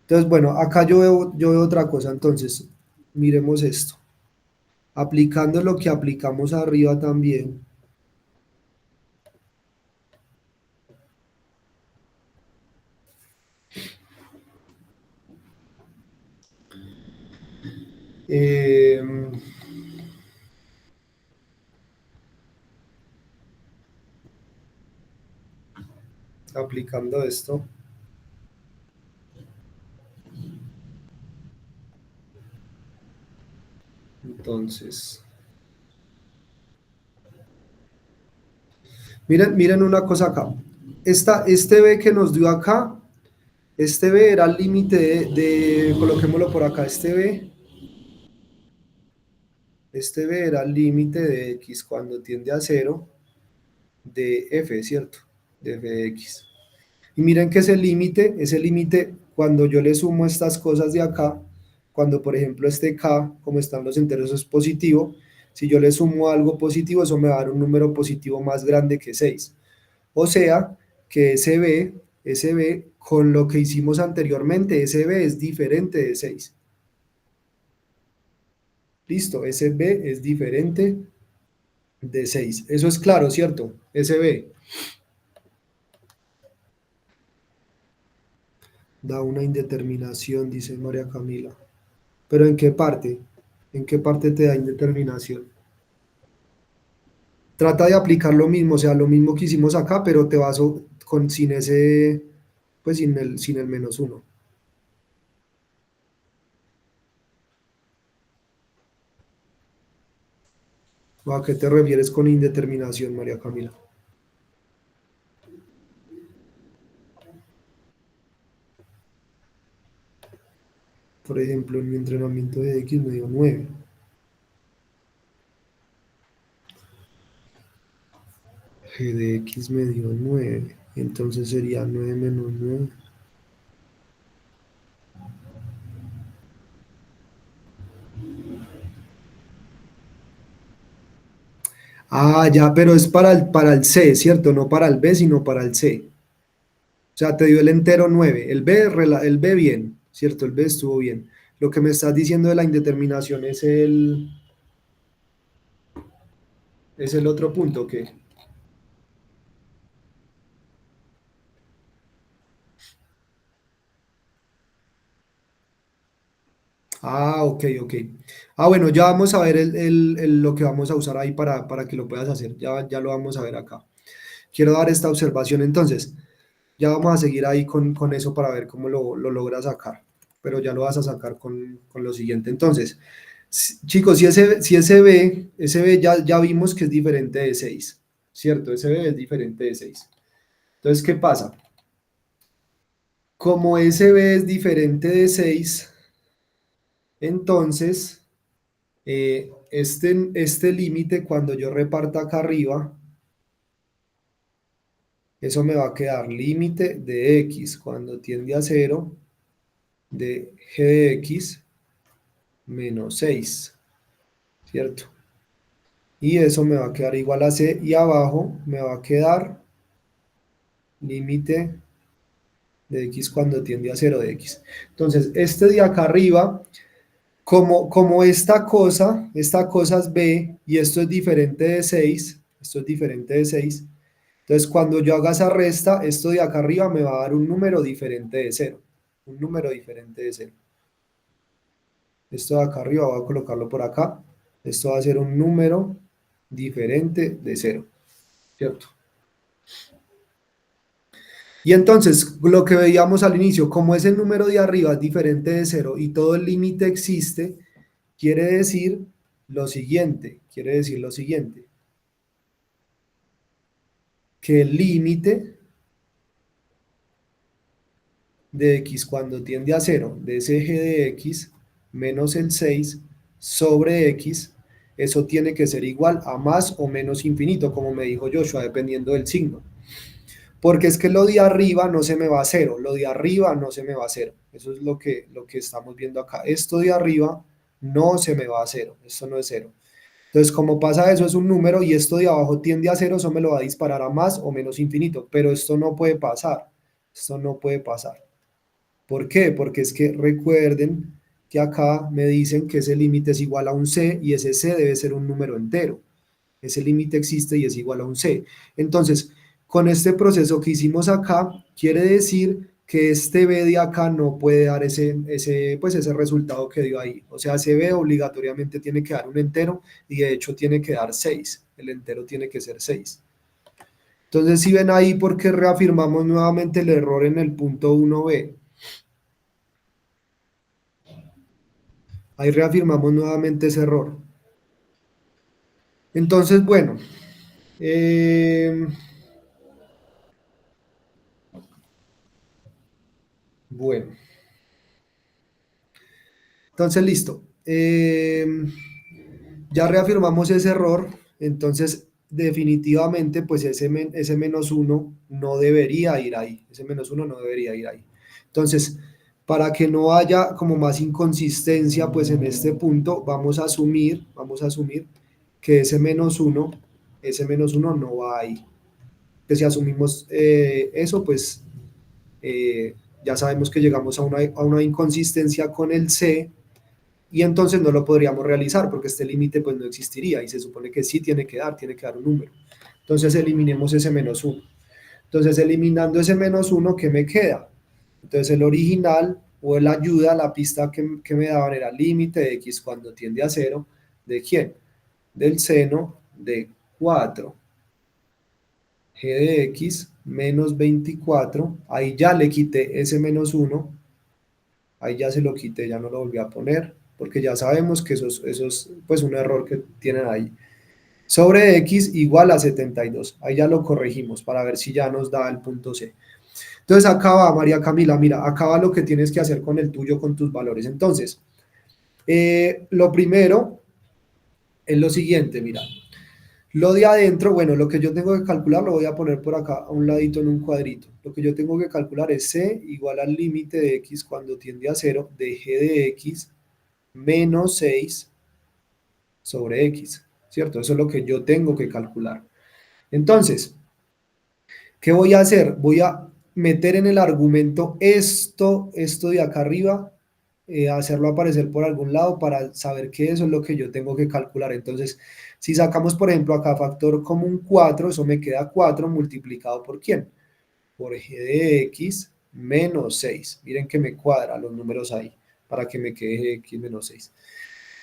Entonces, bueno, acá yo veo otra cosa. Entonces, miremos esto. Aplicando lo que aplicamos arriba también. eh, aplicando esto. Entonces, miren una cosa acá. Este B que nos dio acá, este B era el límite coloquémoslo por acá, este B era el límite de X cuando tiende a cero de F, ¿cierto? De F de X. Y miren que ese límite, cuando yo le sumo estas cosas de acá, cuando por ejemplo este K, como están los enteros, es positivo, si yo le sumo algo positivo, eso me va a dar un número positivo más grande que 6. O sea, que ese B, con lo que hicimos anteriormente, ese B es diferente de 6. Listo, ese B es diferente de 6. Eso es claro, ¿cierto? Ese B da una indeterminación, dice María Camila. ¿Pero en qué parte? ¿En qué parte te da indeterminación? Trata de aplicar lo mismo, o sea, lo mismo que hicimos acá, pero te vas sin ese, pues sin el menos uno. ¿O a qué te refieres con indeterminación, María Camila? Por ejemplo, en mi entrenamiento de X me dio 9. G de X me dio 9. Entonces sería 9 menos 9. Ya, pero es para el C, ¿cierto? No para el B, sino para el C. O sea, te dio el entero 9. El B bien, ¿cierto? El B estuvo bien. Lo que me estás diciendo de la indeterminación es el otro punto, ¿qué? Ah, ok, ok. Ah, bueno, ya vamos a ver lo que vamos a usar ahí para que lo puedas hacer. Ya lo vamos a ver acá. Quiero dar esta observación entonces. Ya vamos a seguir ahí con eso para ver cómo lo logras sacar. Pero ya lo vas a sacar con lo siguiente. Entonces, chicos, ese B ya vimos que es diferente de 6, ¿cierto? Ese B es diferente de 6. Entonces, ¿qué pasa? Como ese B es diferente de 6, entonces, este límite, cuando yo reparta acá arriba, eso me va a quedar límite de x cuando tiende a 0 de g de x menos 6, ¿cierto? Y eso me va a quedar igual a c, y abajo me va a quedar límite de x cuando tiende a 0 de x. Entonces, este de acá arriba, como esta cosa es b y esto es diferente de 6, esto es diferente de 6, entonces cuando yo haga esa resta, esto de acá arriba me va a dar un número diferente de 0, un número diferente de 0. Esto de acá arriba voy a colocarlo por acá, esto va a ser un número diferente de 0, ¿cierto? Y entonces, lo que veíamos al inicio, como ese número de arriba es diferente de 0 y todo el límite existe, quiere decir lo siguiente, que el límite de x cuando tiende a 0, de ese g de x menos el 6 sobre x, eso tiene que ser igual a más o menos infinito, como me dijo Joshua, dependiendo del signo. Porque es que lo de arriba no se me va a cero, lo de arriba no se me va a cero. Eso es lo que estamos viendo acá. Esto de arriba no se me va a cero, esto no es cero. Entonces, como pasa eso, es un número y esto de abajo tiende a cero, eso me lo va a disparar a más o menos infinito, pero esto no puede pasar, esto no puede pasar. ¿Por qué? Porque es que recuerden que acá me dicen que ese límite es igual a un c y ese c debe ser un número entero. Ese límite existe y es igual a un c. Entonces, con este proceso que hicimos acá, quiere decir que este b de acá no puede dar ese resultado que dio ahí. O sea, ese b obligatoriamente tiene que dar un entero y de hecho tiene que dar 6. El entero tiene que ser 6. Entonces, si ven ahí, porque reafirmamos nuevamente el error en el punto 1b. Ahí reafirmamos nuevamente ese error. Entonces, bueno, eh, bueno, entonces listo. Ya reafirmamos ese error, entonces definitivamente pues ese menos uno no debería ir ahí, ese menos uno no debería ir ahí. Entonces, para que no haya como más inconsistencia pues en este punto, vamos a asumir que ese menos uno no va ahí. Que si asumimos eso, pues ya sabemos que llegamos a una inconsistencia con el C y entonces no lo podríamos realizar porque este límite pues no existiría y se supone que sí tiene que dar un número. Entonces eliminemos ese menos 1. Entonces eliminando ese menos 1, ¿qué me queda? Entonces el original o la ayuda, la pista que me daban era límite de x cuando tiende a 0, ¿de quién? Del seno de 4 g de x menos 24, ahí ya le quité ese menos 1, ahí ya se lo quité, ya no lo volví a poner, porque ya sabemos que eso es pues un error que tienen ahí. Sobre x igual a 72, ahí ya lo corregimos para ver si ya nos da el punto C. Entonces acá va, María Camila, mira, acá va lo que tienes que hacer con el tuyo, con tus valores. Entonces, lo primero es lo siguiente, mira, lo de adentro, bueno, lo que yo tengo que calcular lo voy a poner por acá a un ladito en un cuadrito. Lo que yo tengo que calcular es c igual al límite de x cuando tiende a 0 de g de x menos 6 sobre x, ¿cierto? Eso es lo que yo tengo que calcular. Entonces, ¿qué voy a hacer? Voy a meter en el argumento esto de acá arriba, hacerlo aparecer por algún lado para saber que eso es lo que yo tengo que calcular. Entonces, si sacamos, por ejemplo, acá factor común 4, eso me queda 4 multiplicado por ¿quién? Por g de x menos 6. Miren que me cuadra los números ahí. para que me quede g de x menos 6.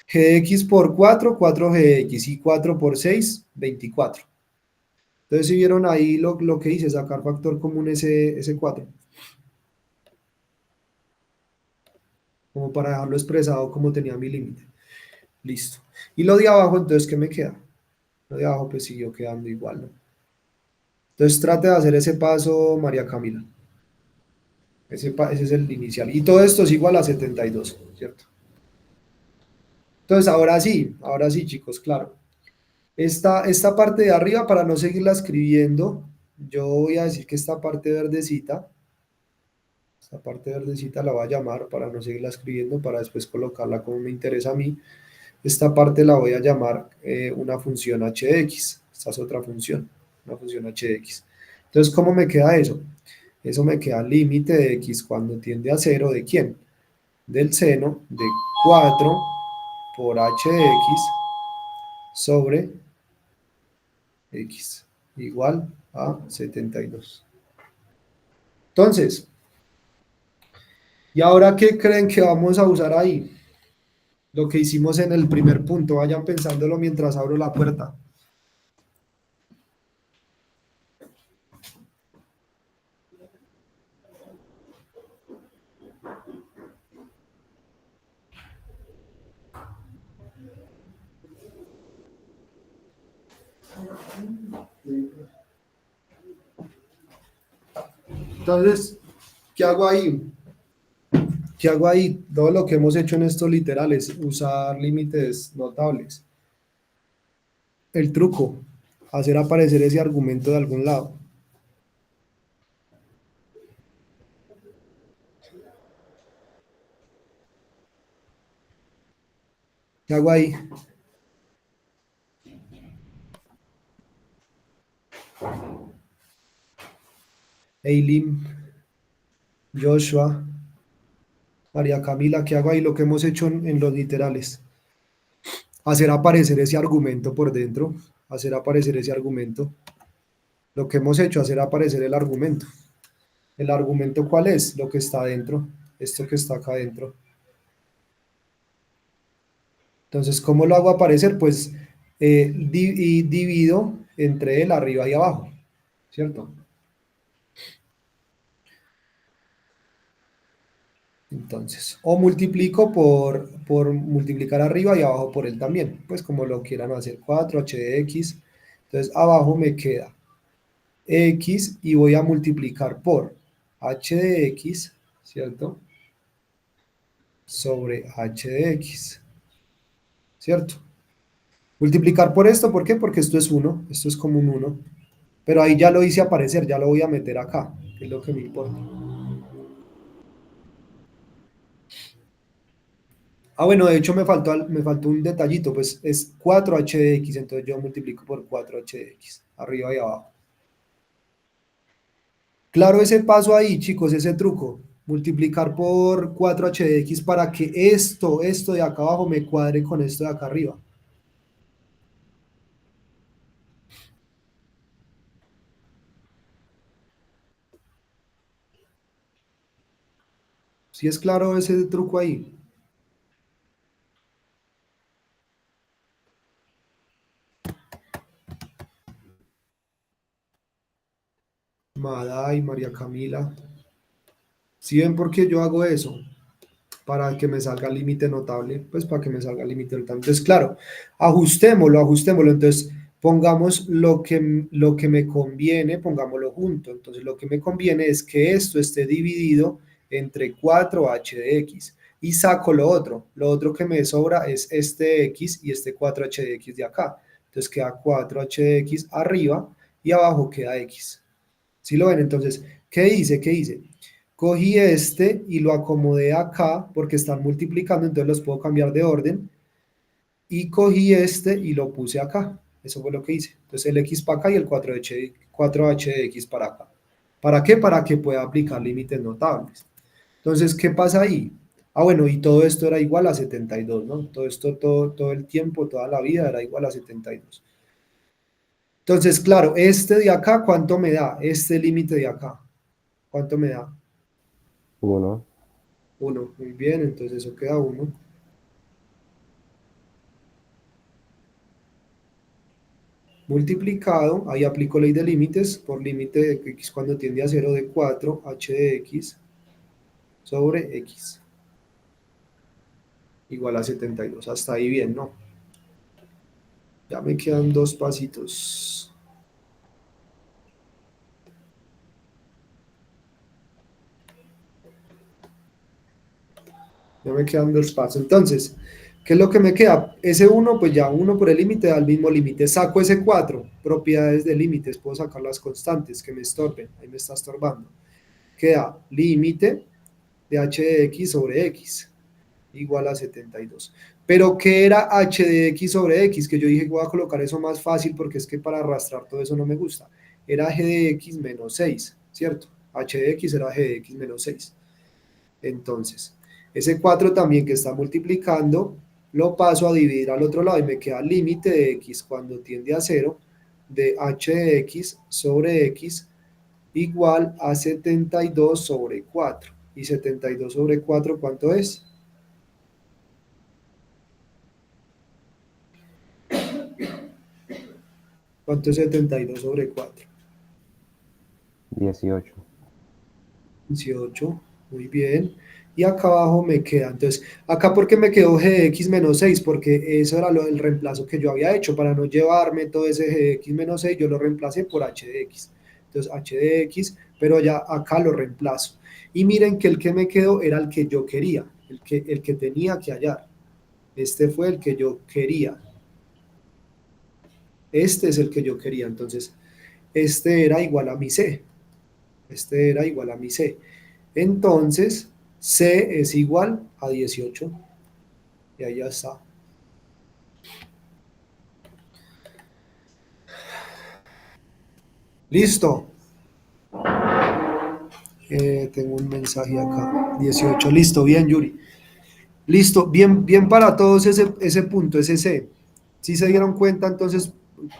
G de x por 4, 4g de x, y 4 por 6, 24. Entonces, si vieron ahí lo que hice, sacar factor común ese 4, como para dejarlo expresado como tenía mi límite. Listo. Y lo de abajo, entonces, ¿qué me queda? Lo de abajo, pues siguió quedando igual, ¿no? Entonces, trate de hacer ese paso, María Camila. Ese es el inicial. Y todo esto es igual a 72, ¿cierto? Entonces, ahora sí, chicos, claro. Esta parte de arriba, para no seguirla escribiendo, yo voy a decir que esta parte verdecita la voy a llamar para no seguirla escribiendo, para después colocarla como me interesa a mí. Esta parte la voy a llamar una función h de x. Esta es otra función, una función h de x. Entonces, ¿cómo me queda eso? Eso me queda límite de x cuando tiende a 0, ¿de quién? Del seno de 4 por h de x sobre x igual a 72. Entonces, ¿y ahora qué creen que vamos a usar ahí? Lo que hicimos en el primer punto, vayan pensándolo mientras abro la puerta. Entonces, ¿qué hago ahí? ¿Qué hago ahí? Todo lo que hemos hecho en estos literales, usar límites notables. El truco, hacer aparecer ese argumento de algún lado. ¿Qué hago ahí? Eileen, Joshua, María Camila, ¿qué hago ahí? Lo que hemos hecho en los literales. Hacer aparecer ese argumento por dentro, hacer aparecer ese argumento. Lo que hemos hecho, hacer aparecer el argumento. ¿El argumento cuál es? Lo que está dentro, esto que está acá adentro. Entonces, ¿cómo lo hago aparecer? Pues divido entre el arriba y abajo, ¿cierto? Entonces, o multiplico por multiplicar arriba y abajo por él también, pues como lo quieran hacer, 4h de x. Entonces, abajo me queda x y voy a multiplicar por h de x, ¿cierto? Sobre h de x, ¿cierto? Multiplicar por esto, ¿por qué? Porque esto es 1, esto es como un 1, pero ahí ya lo hice aparecer, ya lo voy a meter acá, que es lo que me importa. Ah, bueno, de hecho me faltó un detallito, pues es 4h de x, entonces yo multiplico por 4h de x, arriba y abajo. Claro ese paso ahí, chicos, ese truco, multiplicar por 4h de x para que esto de acá abajo me cuadre con esto de acá arriba. ¿Sí es claro ese truco ahí? Mada y María Camila. ¿Sí ven por qué yo hago eso? Para que me salga el límite notable, pues para que me salga el límite notable. Entonces, claro, ajustémoslo. Entonces, pongamos lo que me conviene, pongámoslo junto. Entonces, lo que me conviene es que esto esté dividido entre 4h de x. Y saco lo otro. Lo otro que me sobra es este x y este 4h de x de acá. Entonces, queda 4h de x arriba y abajo queda x. ¿Sí lo ven? Entonces, ¿qué hice? ¿Qué hice? Cogí este y lo acomodé acá porque están multiplicando, entonces los puedo cambiar de orden. Y cogí este y lo puse acá. Eso fue lo que hice. Entonces el x para acá y el 4h de x para acá. ¿Para qué? Para que pueda aplicar límites notables. Entonces, ¿qué pasa ahí? Ah, bueno, y todo esto era igual a 72, ¿no? Todo esto, todo el tiempo, toda la vida era igual a 72. Entonces, claro, este de acá, ¿cuánto me da? Este límite de acá, ¿cuánto me da? 1. 1, muy bien, entonces eso queda 1. Multiplicado, ahí aplico ley de límites, por límite de x cuando tiende a 0 de 4, h de x sobre x igual a 72. Hasta ahí bien, ¿no? Ya me quedan dos pasitos. Ya me quedan dos pasos. Entonces, ¿qué es lo que me queda? Ese 1, pues ya 1 por el límite da el mismo límite. Saco ese 4, propiedades de límites. Puedo sacar las constantes que me estorben. Ahí me está estorbando. Queda límite de h de x sobre x igual a 72. Pero, ¿qué era h de x sobre x? Que yo dije, voy a colocar eso más fácil porque es que para arrastrar todo eso no me gusta. Era g de x menos 6, ¿cierto? H de x era g de x menos 6. Entonces, ese 4 también que está multiplicando, lo paso a dividir al otro lado y me queda límite de x cuando tiende a 0 de h de x sobre x igual a 72 sobre 4. ¿Y 72 sobre 4 cuánto es? ¿Cuánto es 72 sobre 4? 18. 18, muy bien. Y acá abajo me queda, entonces, acá porque me quedó g de x menos 6, porque eso era el reemplazo que yo había hecho, para no llevarme todo ese g de x menos 6, yo lo reemplacé por h de x. Entonces, h de x, pero ya acá lo reemplazo. Y miren que el que me quedó era el que yo quería, el que tenía que hallar. Este fue el que yo quería. Este es el que yo quería, entonces, este era igual a mi c. Este era igual a mi c. Entonces, C es igual a 18. Y ahí ya está. Listo. Tengo un mensaje acá. 18. Listo. Bien, Yuri. Listo. Bien, bien para todos ese punto, ese C. Si se dieron cuenta, entonces,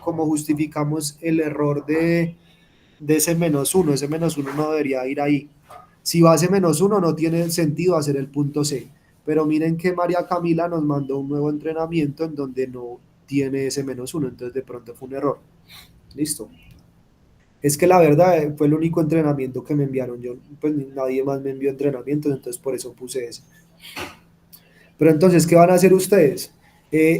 cómo justificamos el error de ese -1. Ese -1 no debería ir ahí. Si va a ese -1, no tiene sentido hacer el punto C. Pero miren que María Camila nos mandó un nuevo entrenamiento en donde no tiene ese -1. Entonces, de pronto fue un error. Listo. Es que la verdad fue el único entrenamiento que me enviaron. Yo, pues nadie más me envió entrenamientos, entonces por eso puse ese. Pero entonces, ¿qué van a hacer ustedes?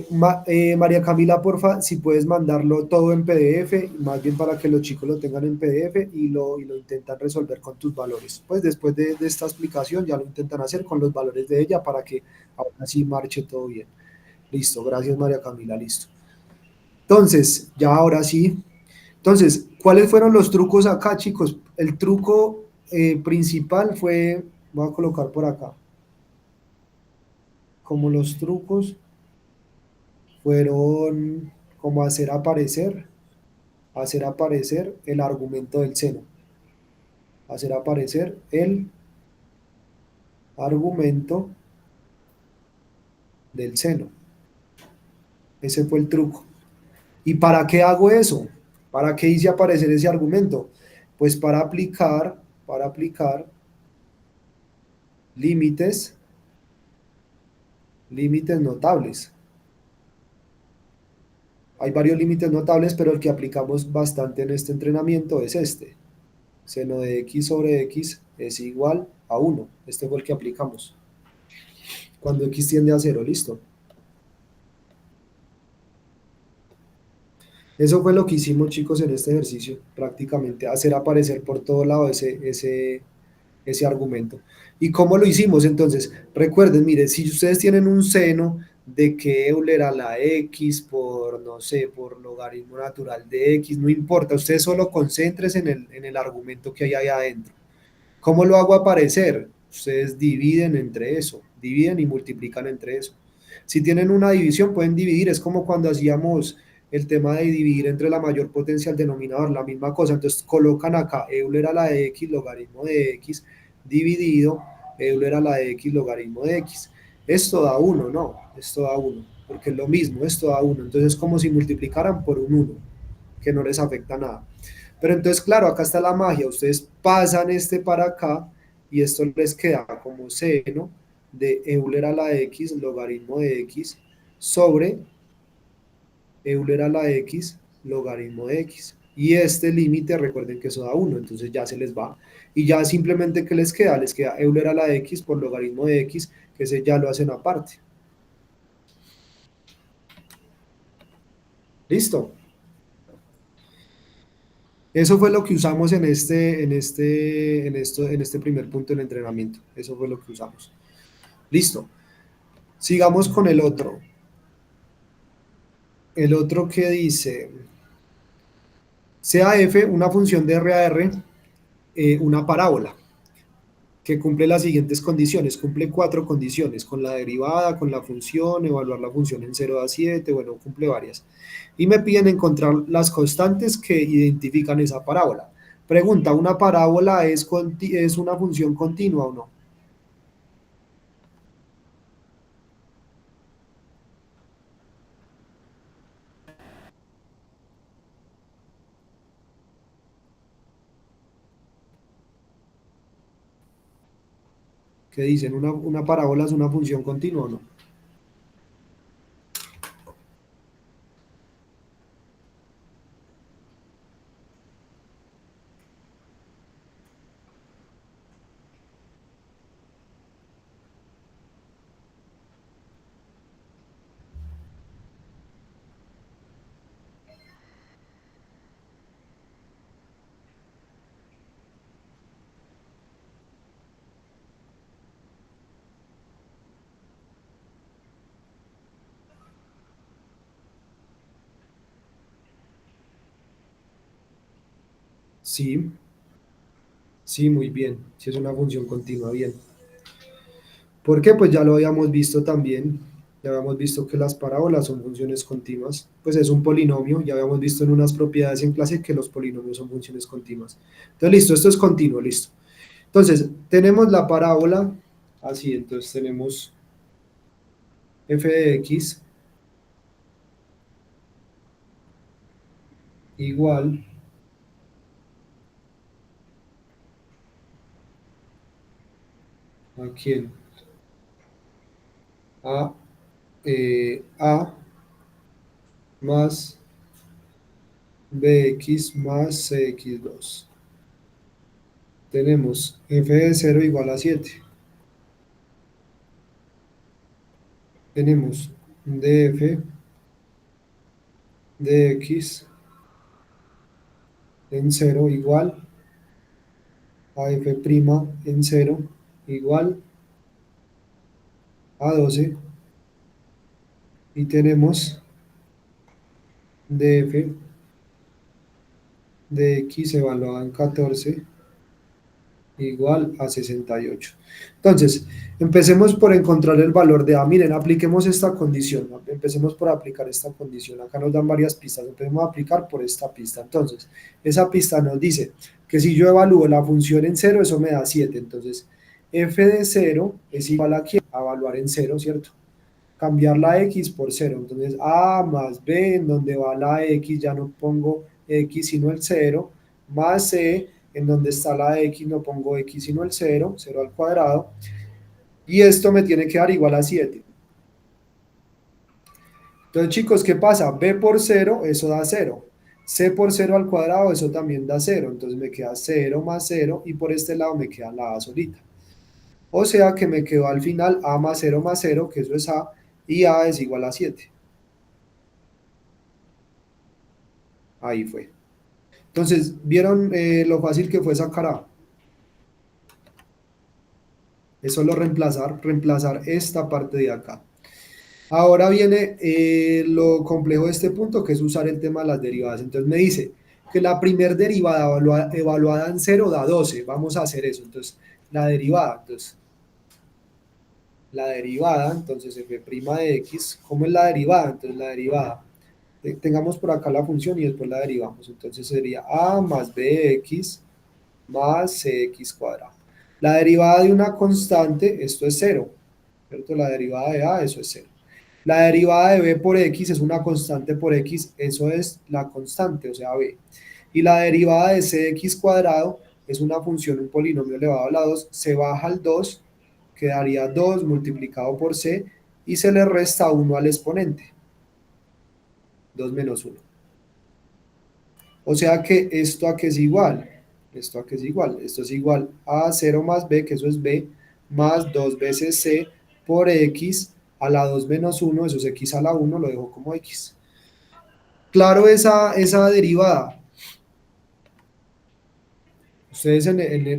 María Camila, porfa, si puedes mandarlo todo en PDF, más bien para que los chicos lo tengan en PDF y lo intentan resolver con tus valores. Pues después de esta explicación ya lo intentan hacer con los valores de ella para que ahora sí marche todo bien. Listo, gracias María Camila, listo. Entonces, ya ahora sí. Entonces, ¿cuáles fueron los trucos acá, chicos? El truco principal fue, voy a colocar por acá, como los trucos fueron como hacer aparecer el argumento del seno, hacer aparecer el argumento del seno. Ese fue el truco. ¿Y para qué hago eso? ¿Para qué hice aparecer ese argumento? Pues para aplicar límites notables. Hay varios límites notables, pero el que aplicamos bastante en este entrenamiento es este. Seno de x sobre x es igual a 1. Este fue el que aplicamos. Cuando x tiende a 0, listo. Eso fue lo que hicimos, chicos, en este ejercicio. Prácticamente hacer aparecer por todo lado ese argumento. ¿Y cómo lo hicimos? Entonces, recuerden, miren, si ustedes tienen un seno de que Euler a la x por, no sé, por logaritmo natural de x, no importa, ustedes solo concéntrense en el argumento que hay ahí adentro. ¿Cómo lo hago aparecer? Ustedes dividen entre eso, dividen y multiplican entre eso. Si tienen una división, pueden dividir, es como cuando hacíamos el tema de dividir entre la mayor potencia al denominador, la misma cosa. Entonces colocan acá Euler a la de x, logaritmo de x, dividido Euler a la de x, logaritmo de x. Esto da 1, ¿no? Esto da 1, porque es lo mismo, esto da 1. Entonces es como si multiplicaran por un 1, que no les afecta nada. Pero entonces, claro, acá está la magia. Ustedes pasan este para acá y esto les queda como seno de Euler a la x logaritmo de x sobre Euler a la x logaritmo de x. Y este límite, recuerden que eso da 1, entonces ya se les va. Y ya simplemente, ¿qué les queda? Les queda Euler a la x por logaritmo de x, que ese ya lo hacen aparte. ¿Listo? Eso fue lo que usamos en este primer punto del entrenamiento. Eso fue lo que usamos. Listo. Sigamos con el otro. El otro que dice, sea f una función de R a R, una parábola, que cumple las siguientes condiciones. Cumple 4 condiciones, con la derivada, con la función, evaluar la función en 0 a 7, bueno, cumple varias. Y me piden encontrar las constantes que identifican esa parábola. Pregunta, ¿una parábola es una función continua o no? ¿Qué dicen? ¿Una parábola es una función continua o no? Sí, sí, muy bien. Sí es una función continua, bien. ¿Por qué? Pues ya lo habíamos visto también. Ya habíamos visto que las parábolas son funciones continuas. Pues es un polinomio. Ya habíamos visto en unas propiedades en clase que los polinomios son funciones continuas. Entonces, listo, esto es continuo, listo. Entonces, tenemos la parábola así. Entonces, tenemos f de x igual a quién? A más bx más cx2. Tenemos f de 0 igual a 7. Tenemos df de x en 0 igual a f' en 0 igual a 12 y tenemos df de x evaluada en 14 igual a 68. Entonces, empecemos por encontrar el valor de A. Miren, apliquemos esta condición. Empecemos por aplicar esta condición. Acá nos dan varias pistas. Empecemos a aplicar por esta pista. Entonces, esa pista nos dice que si yo evalúo la función en 0, eso me da 7. Entonces, f de 0 es igual a ¿qué? A evaluar en 0, ¿cierto? Cambiar la x por 0. Entonces, A más B, en donde va la x, ya no pongo x sino el 0, más C, en donde está la x, no pongo x sino el 0, 0 al cuadrado, y esto me tiene que dar igual a 7. Entonces, chicos, ¿qué pasa? B por 0, eso da 0. C por 0 al cuadrado, eso también da 0. Entonces me queda 0 más 0, y por este lado me queda la A solita. O sea que me quedó al final A más 0, que eso es A, y A es igual a 7. Ahí fue. Entonces, ¿vieron lo fácil que fue sacar A? Es solo reemplazar esta parte de acá. Ahora viene lo complejo de este punto, que es usar el tema de las derivadas. Entonces me dice que la primer derivada evaluada en 0 da 12. Vamos a hacer eso. Entonces, la derivada, entonces f' de x, ¿cómo es la derivada? Entonces la derivada, tengamos por acá la función y después la derivamos. Entonces sería a más bx más cx cuadrado. La derivada de una constante, esto es 0, ¿cierto? La derivada de a, eso es 0. La derivada de b por x es una constante por x, eso es la constante, o sea, b. Y la derivada de cx cuadrado es una función, un polinomio elevado a la 2, se baja al 2, quedaría 2 multiplicado por c, y se le resta 1 al exponente, 2 menos 1. O sea que esto a que es igual, esto a que es igual, esto es igual a 0 más b, que eso es b, más 2 veces c por x a la 2 menos 1, eso es x a la 1, lo dejo como x. Claro esa derivada. Ustedes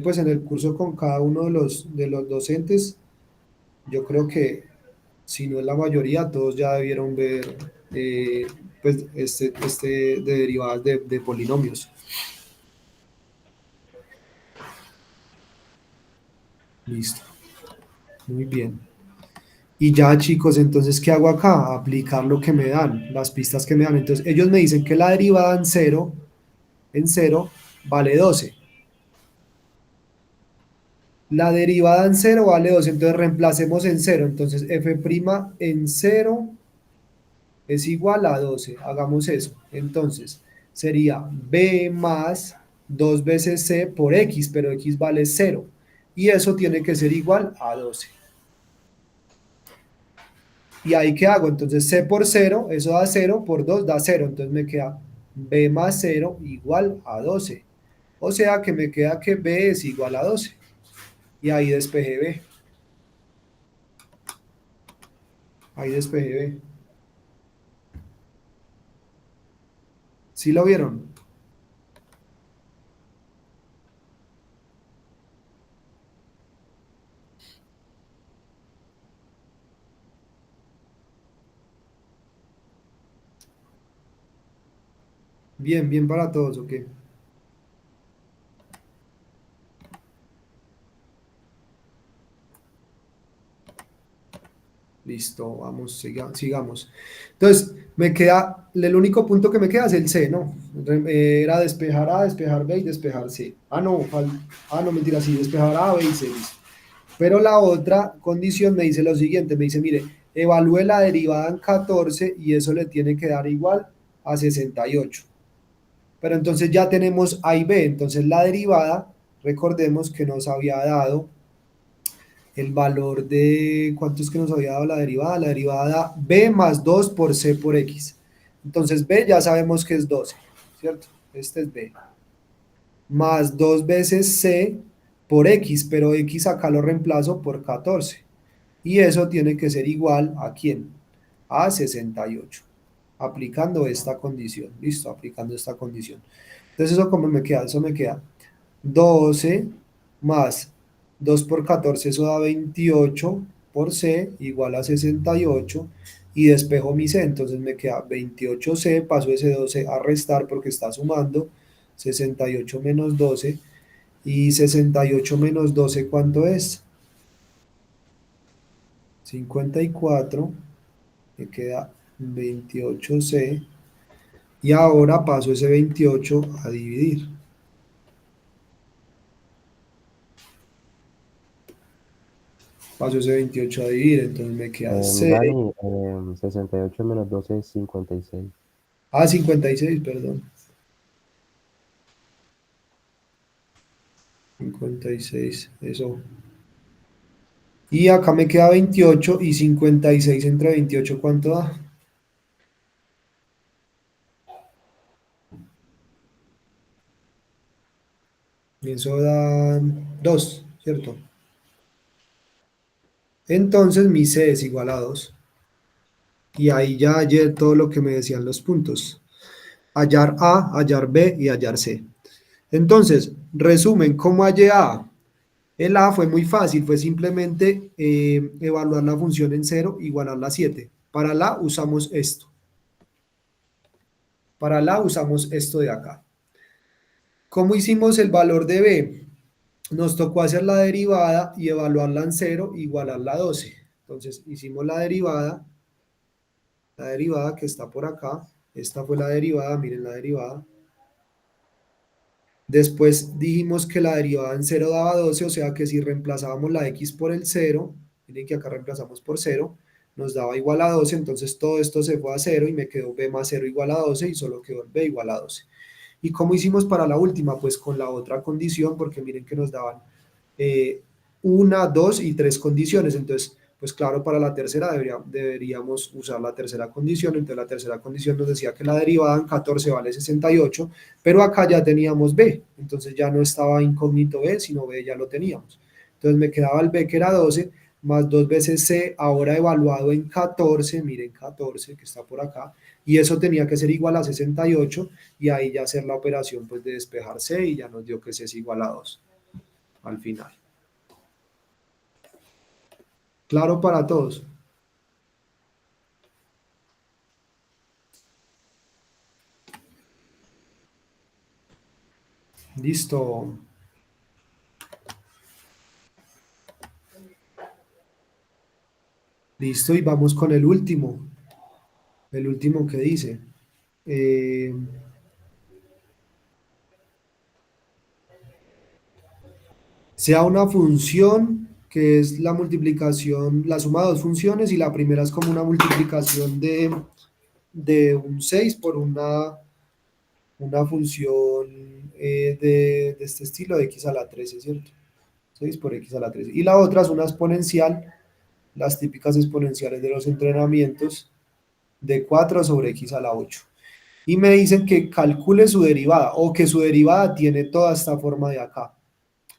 pues en el curso con cada uno de los docentes, yo creo que si no es la mayoría, todos ya debieron ver pues de derivadas de polinomios. Listo. Muy bien. Y ya, chicos, entonces, ¿qué hago acá? Aplicar lo que me dan, las pistas que me dan. Entonces, ellos me dicen que la derivada en cero vale 12. La derivada en cero vale 12, entonces reemplacemos en cero. Entonces, f' en cero es igual a 12. Hagamos eso. Entonces, sería b más 2 veces c por x, pero x vale 0. Y eso tiene que ser igual a 12. ¿Y ahí qué hago? Entonces c por 0, eso da 0, por 2 da 0. Entonces me queda b más 0 igual a 12. O sea que me queda que b es igual a 12. Y ahí despejé b. Ahí despejé b. ¿Sí lo vieron? Bien, bien para todos, ok. Listo, vamos, sigamos. Entonces, me queda, el único punto que me queda es el C, ¿no? Era despejar A, despejar B y despejar C. No, mentira, sí, despejar A, B y C, listo. Pero la otra condición me dice lo siguiente, me dice, mire, evalúe la derivada en 14 y eso le tiene que dar igual a 68. Pero entonces ya tenemos A y B, entonces la derivada, recordemos que nos había dado el valor de, ¿cuánto es que nos había dado la derivada? La derivada da b más 2 por c por x. Entonces b ya sabemos que es 12, ¿cierto? Este es b. Más 2 veces c por x, pero x acá lo reemplazo por 14. Y eso tiene que ser igual a ¿quién? A 68. Aplicando esta condición. Listo, aplicando esta condición. Entonces, ¿eso cómo me queda? Eso me queda 12 más 2 por 14, eso da 28 por C igual a 68 y despejo mi C, entonces me queda 28C, paso ese 12 a restar porque está sumando, 68 menos 12 y 68 menos 12, ¿cuánto es? 54, me queda 28C y ahora paso ese 28 a dividir. Paso ese 28 a dividir, entonces me queda 6. Dani, 68 menos 12 es 56. 56, perdón. 56, eso. Y acá me queda 28 y 56 entre 28, ¿cuánto da? Y eso da 2, ¿cierto? Entonces mi C es igual a 2. Y ahí ya hallé todo lo que me decían los puntos. Hallar A, hallar B y hallar C. Entonces, resumen, ¿cómo hallé A? El A fue muy fácil, fue simplemente evaluar la función en 0, igualarla a 7. Para la usamos esto. Para la usamos esto de acá. ¿Cómo hicimos el valor de B? Nos tocó hacer la derivada y evaluarla en 0, igualarla a 12. Entonces hicimos la derivada que está por acá. Esta fue la derivada, miren la derivada. Después dijimos que la derivada en 0 daba 12, o sea que si reemplazábamos la x por el 0, miren que acá reemplazamos por 0, nos daba igual a 12, entonces todo esto se fue a 0 y me quedó b más 0 igual a 12 y solo quedó el b igual a 12. ¿Y cómo hicimos para la última? Pues con la otra condición, porque miren que nos daban una, dos y tres condiciones. Entonces, pues claro, para la tercera deberíamos usar la tercera condición. Entonces, la tercera condición nos decía que la derivada en 14 vale 68, pero acá ya teníamos b. Entonces, ya no estaba incógnito b, sino b ya lo teníamos. Entonces, me quedaba el b, que era 12, más 2 veces c, ahora evaluado en 14, miren 14, que está por acá, y eso tenía que ser igual a 68, y ahí ya hacer la operación pues de despejar c, y ya nos dio que c es igual a 2 al final. Claro para todos. Listo. Listo, y vamos con el último. El último que dice. Sea una función que es la multiplicación, la suma de dos funciones, y la primera es como una multiplicación de un 6 por una función de este estilo, de x a la 13, ¿cierto? 6 por x a la 13. Y la otra es una exponencial, las típicas exponenciales de los entrenamientos, de 4 sobre x a la 8. Y me dicen que calcule su derivada, o que su derivada tiene toda esta forma de acá.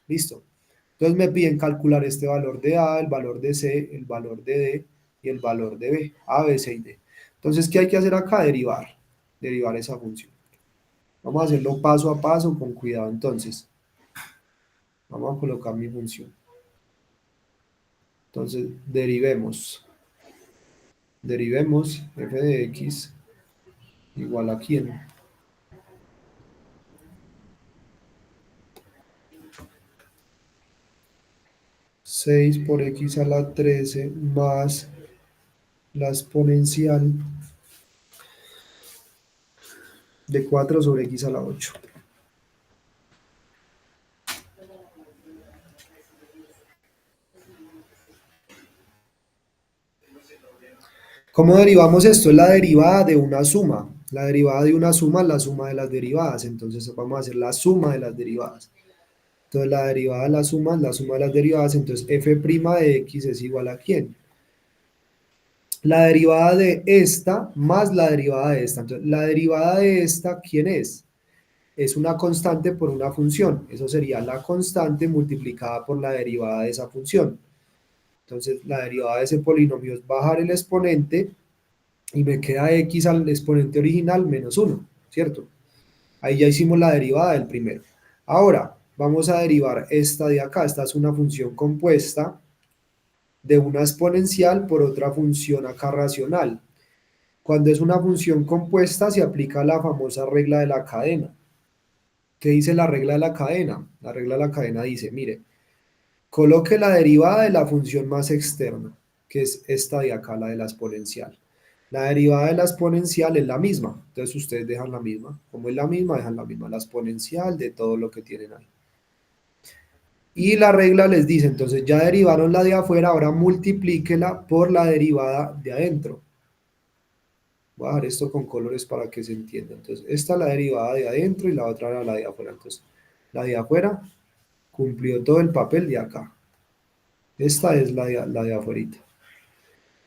Listo. Entonces me piden calcular este valor de A, el valor de C, el valor de D y el valor de B, A, B, C y D. Entonces, ¿qué hay que hacer acá? Derivar esa función. Vamos a hacerlo paso a paso, con cuidado. Entonces, vamos a colocar mi función. Entonces, derivemos f de x igual a ¿quién? Seis por x a la 13 más la exponencial de 4 sobre x a la 8. ¿Cómo derivamos esto? Es la derivada de una suma. La derivada de una suma es la suma de las derivadas. Entonces vamos a hacer la suma de las derivadas. Entonces la derivada de la suma es la suma de las derivadas. Entonces f' de x es igual a ¿quién? La derivada de esta más la derivada de esta. Entonces la derivada de esta, ¿quién es? Es una constante por una función. Eso sería la constante multiplicada por la derivada de esa función. Entonces la derivada de ese polinomio es bajar el exponente y me queda x al exponente original menos 1, ¿cierto? Ahí ya hicimos la derivada del primero. Ahora, vamos a derivar esta de acá. Esta es una función compuesta de una exponencial por otra función acá racional. Cuando es una función compuesta se aplica la famosa regla de la cadena. ¿Qué dice la regla de la cadena? La regla de la cadena dice, mire, coloque la derivada de la función más externa, que es esta de acá, la de la exponencial. La derivada de la exponencial es la misma, entonces ustedes dejan la misma. Como es la misma, dejan la misma, la exponencial de todo lo que tienen ahí. Y la regla les dice, entonces ya derivaron la de afuera, ahora multiplíquela por la derivada de adentro. Voy a dejar esto con colores para que se entienda. Entonces, esta es la derivada de adentro y la otra era la de afuera. Entonces, la de afuera cumplió todo el papel de acá. Esta es la de afuera.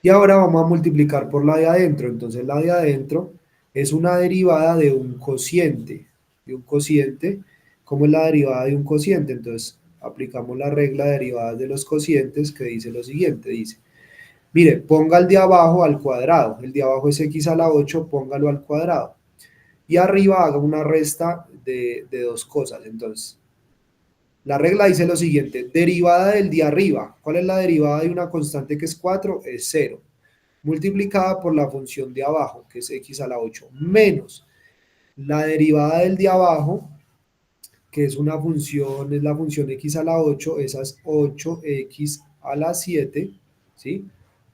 Y ahora vamos a multiplicar por la de adentro. Entonces la de adentro es una derivada de un cociente. De un cociente. ¿Cómo es la derivada de un cociente? Entonces aplicamos la regla de derivadas de los cocientes, que dice lo siguiente. Dice, mire, ponga el de abajo al cuadrado. El de abajo es x a la 8, póngalo al cuadrado. Y arriba haga una resta de dos cosas. Entonces, la regla dice lo siguiente, derivada del de arriba. ¿Cuál es la derivada de una constante que es 4? Es 0. Multiplicada por la función de abajo, que es x a la 8, menos la derivada del de abajo, que es una función, es la función x a la 8, esa es 8x a la 7, ¿sí?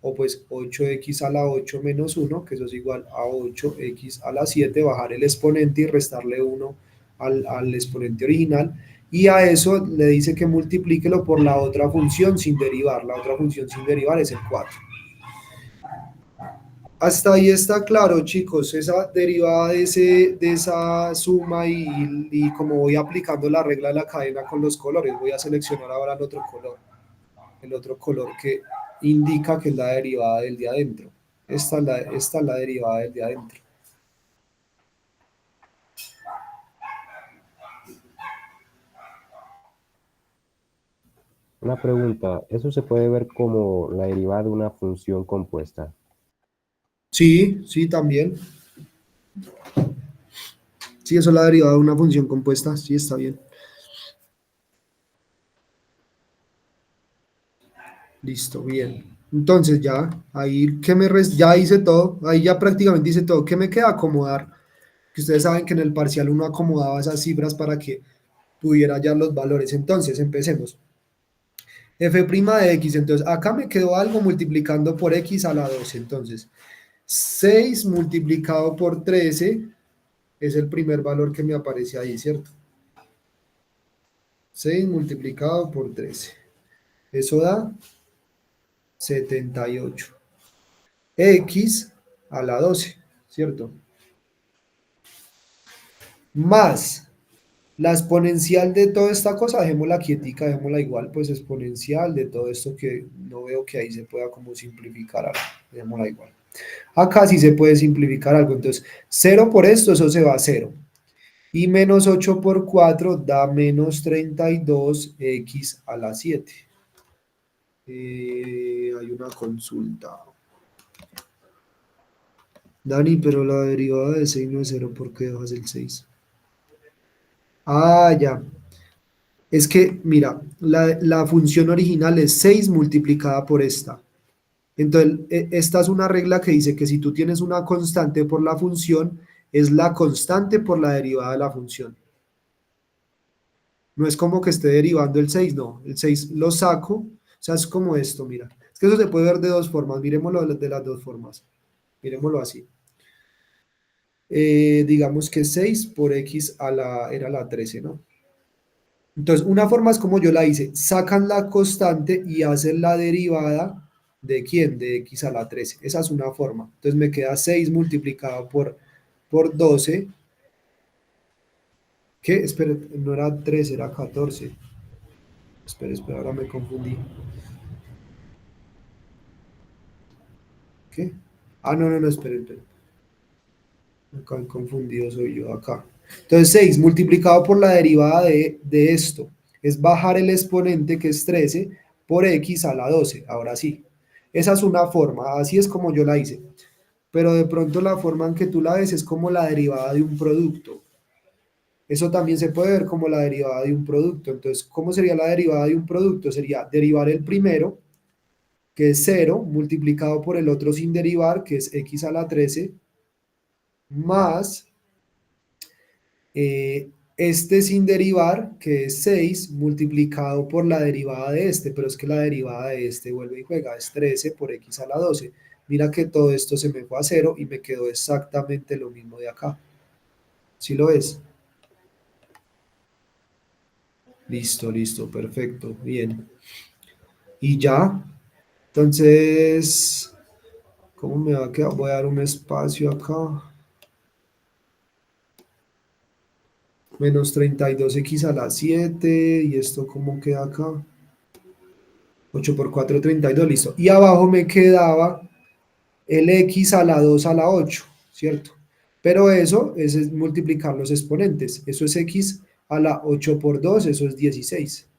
O pues 8x a la 8 menos 1, que eso es igual a 8x a la 7, bajar el exponente y restarle 1 al exponente original, y a eso le dice que multiplíquelo por la otra función sin derivar. La otra función sin derivar es el 4. Hasta ahí está claro, chicos, esa derivada de esa suma y como voy aplicando la regla de la cadena con los colores, voy a seleccionar ahora el otro color que indica que es la derivada del de adentro. Esta es la derivada del de adentro. Una pregunta, ¿eso se puede ver como la derivada de una función compuesta? Sí, sí, también. Sí, eso es la derivada de una función compuesta. Sí, está bien. Listo, bien. Entonces ya, ahí ya hice todo, ahí ya prácticamente hice todo. ¿Qué me queda? Acomodar. Que ustedes saben que en el parcial uno acomodaba esas cifras para que pudiera ya los valores. Entonces, empecemos. F' de x, entonces acá me quedó algo multiplicando por x a la 12. Entonces, 6 multiplicado por 13 es el primer valor que me aparece ahí, ¿cierto? 6 multiplicado por 13. Eso da 78. X a la 12, ¿cierto? Más la exponencial de toda esta cosa, dejémosla quietica, dejémosla igual, pues exponencial de todo esto que no veo que ahí se pueda como simplificar algo, dejémosla igual. Acá sí se puede simplificar algo, entonces 0 por esto, eso se va a 0. Y menos 8 por 4 da menos 32x a la 7. Hay una consulta. Dani, pero la derivada de 6 no es 0, ¿por qué dejas el 6? Ah, ya. Es que, mira, la función original es 6 multiplicada por esta. Entonces, esta es una regla que dice que si tú tienes una constante por la función, es la constante por la derivada de la función. No es como que esté derivando el 6, no. El 6 lo saco, o sea, es como esto, mira. Es que eso se puede ver de dos formas, miremoslo de las dos formas. Miremoslo así. Digamos que 6 por x era la 13, ¿no? Entonces, una forma es como yo la hice, sacan la constante y hacen la derivada de quién, de x a la 13. Esa es una forma. Entonces me queda 6 multiplicado por 12, que, espera, no era 13, era 14. Espera, ahora me confundí. ¿Qué? Ah, no, espera. Acá el confundido soy yo acá. Entonces 6 multiplicado por la derivada de esto es bajar el exponente que es 13 por x a la 12. Ahora sí. Esa es una forma, así es como yo la hice. Pero de pronto la forma en que tú la ves es como la derivada de un producto. Eso también se puede ver como la derivada de un producto. Entonces, ¿cómo sería la derivada de un producto? Sería derivar el primero, que es 0, multiplicado por el otro sin derivar, que es x a la 13, más este sin derivar, que es 6, multiplicado por la derivada de este, pero es que la derivada de este vuelve y juega, es 13 por x a la 12. Mira que todo esto se me fue a 0 y me quedó exactamente lo mismo de acá. ¿Sí lo ves? Listo, perfecto, bien. Y ya, entonces, ¿cómo me va a quedar? Voy a dar un espacio acá. Menos 32x a la 7, y esto ¿cómo queda acá? 8 por 4, 32, listo. Y abajo me quedaba el x a la 2 a la 8, ¿cierto? Pero eso es multiplicar los exponentes. Eso es x a la 8 por 2, eso es 16.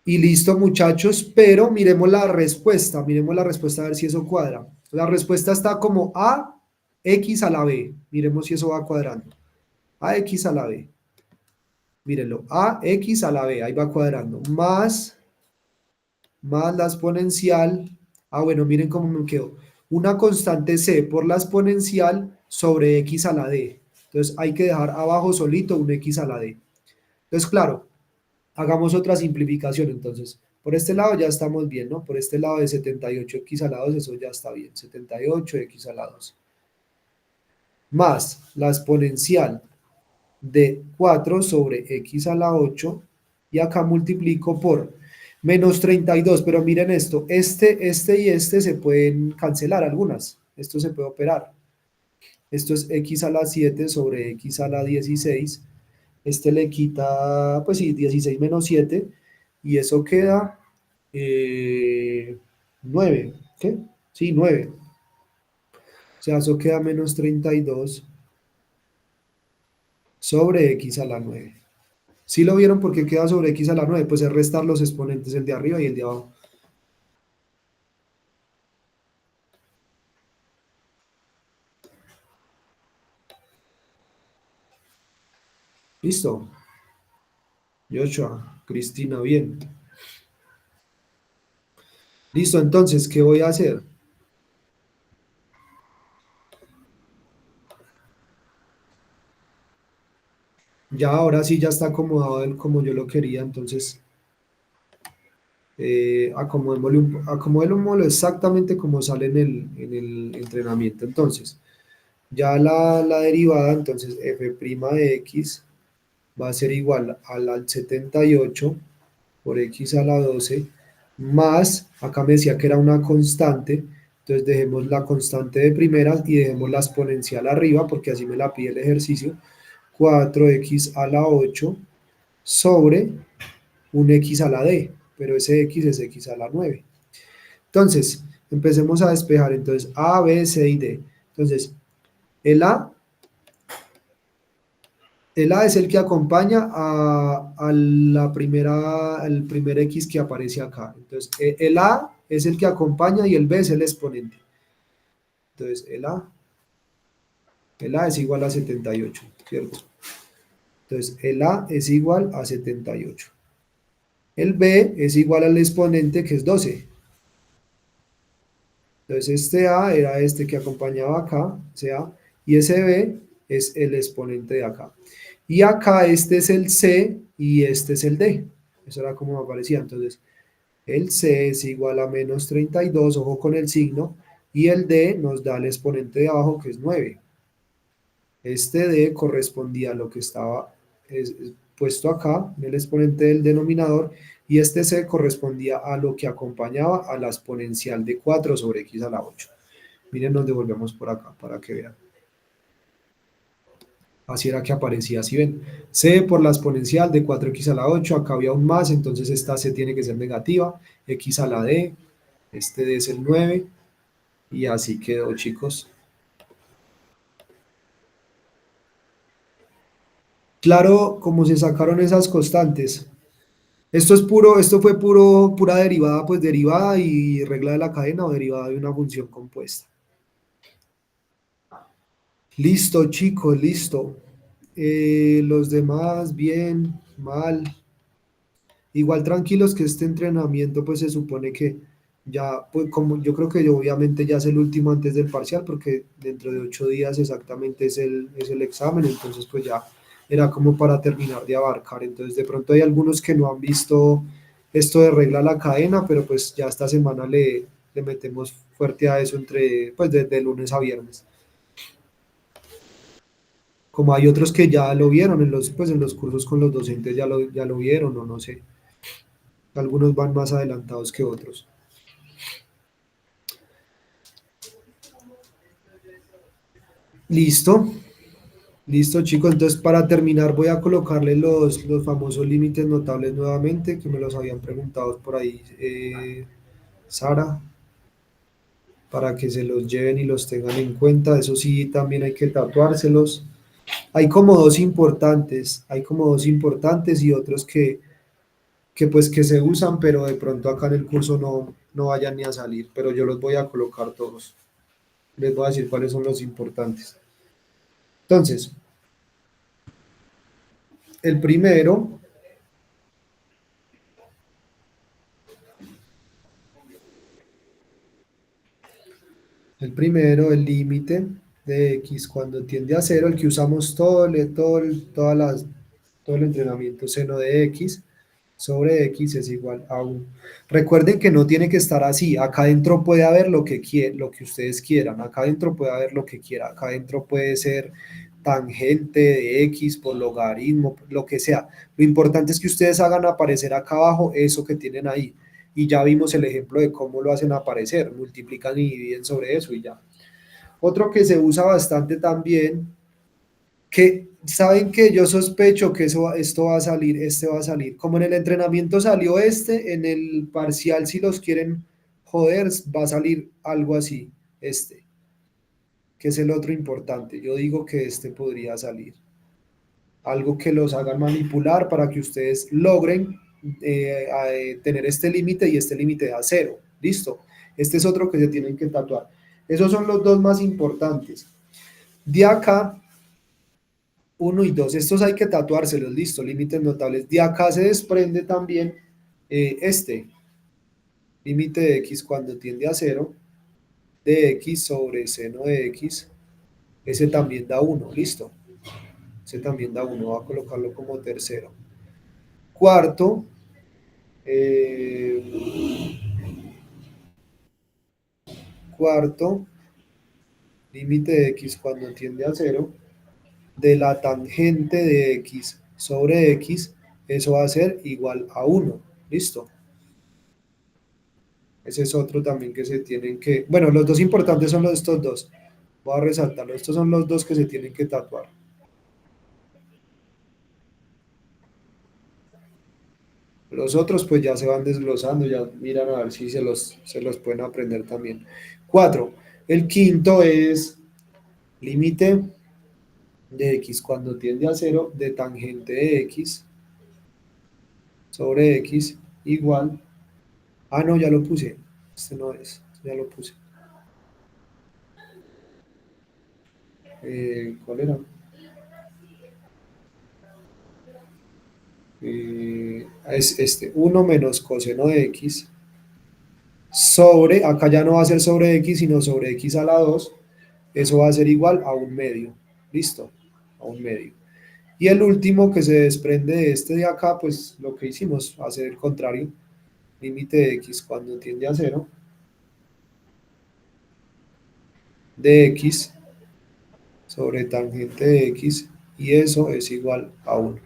Y listo, muchachos, pero miremos la respuesta a ver si eso cuadra. La respuesta está como a x a la b. Miremos si eso va cuadrando. A x a la b. Mírenlo, a x a la b, ahí va cuadrando. Más la exponencial. Ah, bueno, miren cómo me quedó. Una constante c por la exponencial sobre x a la d. Entonces hay que dejar abajo solito un x a la d. Entonces, claro, hagamos otra simplificación entonces. Por este lado ya estamos bien, ¿no? Por este lado de 78x a la 2, eso ya está bien. 78x a la 2. Más la exponencial de 4 sobre x a la 8. Y acá multiplico por Menos 32, pero miren esto, este y este se pueden cancelar algunas, esto se puede operar. Esto es x a la 7 sobre x a la 16. Este le quita, pues sí, 16 menos 7, y eso queda 9. ¿Qué? Sí, 9. O sea, eso queda menos 32 sobre x a la 9. ¿Sí lo vieron porque queda sobre x a la 9? Pues es restar los exponentes, el de arriba y el de abajo. ¿Listo? Joshua, Cristina, bien. Listo, entonces, ¿qué voy a hacer? Ya ahora sí ya está acomodado como yo lo quería, entonces acomodémoslo exactamente como sale en el entrenamiento. Entonces, ya la derivada, entonces f' de x va a ser igual al 78 por x a la 12 más, acá me decía que era una constante, entonces dejemos la constante de primeras y dejemos la exponencial arriba porque así me la pide el ejercicio, 4x a la 8 sobre un x a la d, pero ese x es x a la 9. Entonces, empecemos a despejar. Entonces, A, B, C y D. Entonces, el A, el A es el que acompaña a la primera, al primer X que aparece acá. Entonces, el A es el que acompaña y el B es el exponente. Entonces, el A es igual a 78, ¿cierto? Entonces, el A es igual a 78. El B es igual al exponente que es 12. Entonces este A era este que acompañaba acá, ese A, y ese B es el exponente de acá. Y acá este es el C y este es el D. Eso era como me aparecía. Entonces el C es igual a menos 32, ojo con el signo, y el D nos da el exponente de abajo que es 9. Este D correspondía a lo que estaba puesto acá en el exponente del denominador, y este C correspondía a lo que acompañaba a la exponencial de 4 sobre x a la 8. Miren, nos devolvemos por acá para que vean. Así era que aparecía, si ven, C por la exponencial de 4x a la 8, acá había un más, entonces esta C tiene que ser negativa, x a la D, este D es el 9, y así quedó, chicos. Claro, como se sacaron esas constantes. Esto fue pura derivada, pues derivada y regla de la cadena o derivada de una función compuesta. Listo, chicos, listo. Los demás, bien, mal. Igual tranquilos que este entrenamiento, pues se supone que ya, pues como yo creo que obviamente ya es el último antes del parcial, porque dentro de 8 días exactamente es el examen, entonces pues ya era como para terminar de abarcar. Entonces de pronto hay algunos que no han visto esto de regla la cadena, pero pues ya esta semana le metemos fuerte a eso pues desde lunes a viernes. Como hay otros que ya lo vieron pues en los cursos con los docentes ya lo vieron o no sé. Algunos van más adelantados que otros. Listo, listo chicos. Entonces para terminar voy a colocarle los famosos límites notables nuevamente, que me los habían preguntado por ahí Sara, para que se los lleven y los tengan en cuenta. Eso sí, también hay que tatuárselos. Hay como dos importantes y otros que pues que se usan, pero de pronto acá en el curso no vayan ni a salir, pero yo los voy a colocar todos. Les voy a decir cuáles son los importantes. Entonces, el primero, el límite de x cuando tiende a cero, el que usamos todo el entrenamiento, seno de x sobre x es igual a 1. Recuerden que no tiene que estar así. Acá adentro puede haber lo que ustedes quieran. Acá adentro puede haber lo que quiera. Acá adentro tangente de X por logaritmo, lo que sea. Lo importante es que ustedes hagan aparecer acá abajo eso que tienen ahí. Y ya vimos el ejemplo de cómo lo hacen aparecer, multiplican y dividen sobre eso y ya. Otro que se usa bastante también, que saben que yo sospecho que esto va a salir, este va a salir. Como en el entrenamiento salió este, en el parcial si los quieren joder va a salir algo así, este, que es el otro importante. Yo digo que este podría salir. Algo que los haga manipular para que ustedes logren tener este límite y este límite a cero. Listo. Este es otro que se tienen que tatuar. Esos son los dos más importantes. De acá, 1 y 2, estos hay que tatuárselos, listo, límites notables. De acá se desprende también este, límite de x cuando tiende a cero, de x sobre seno de x, ese también da 1, listo. Ese también da 1, voy a colocarlo como tercero. Cuarto, cuarto, límite de x cuando tiende a cero, de la tangente de x sobre x, eso va a ser igual a 1, listo. Ese es otro también que se tienen que... Bueno, los dos importantes son estos dos. Voy a resaltarlo. Estos son los dos que se tienen que tatuar. Los otros pues ya se van desglosando, ya miran a ver si se los pueden aprender también. 4. El quinto es límite de x cuando tiende a cero de tangente de x sobre x igual... Ah, no, ya lo puse. Este no es, ya lo puse. ¿Cuál era? Es este, 1 menos coseno de x sobre, acá ya no va a ser sobre x, sino sobre x a la 2, eso va a ser igual a un medio, listo, a un medio. Y el último que se desprende de este de acá, pues lo que hicimos, hacer el contrario, límite de x cuando tiende a 0, de x sobre tangente de x, y eso es igual a 1.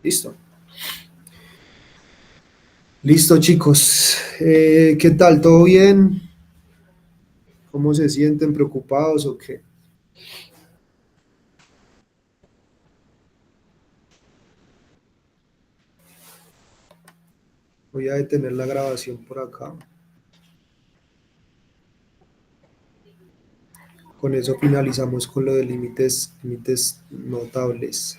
Listo. Listo, chicos. ¿Qué tal? ¿Todo bien? ¿Cómo se sienten? ¿Preocupados o qué? Voy a detener la grabación por acá. Con eso finalizamos con lo de límites notables.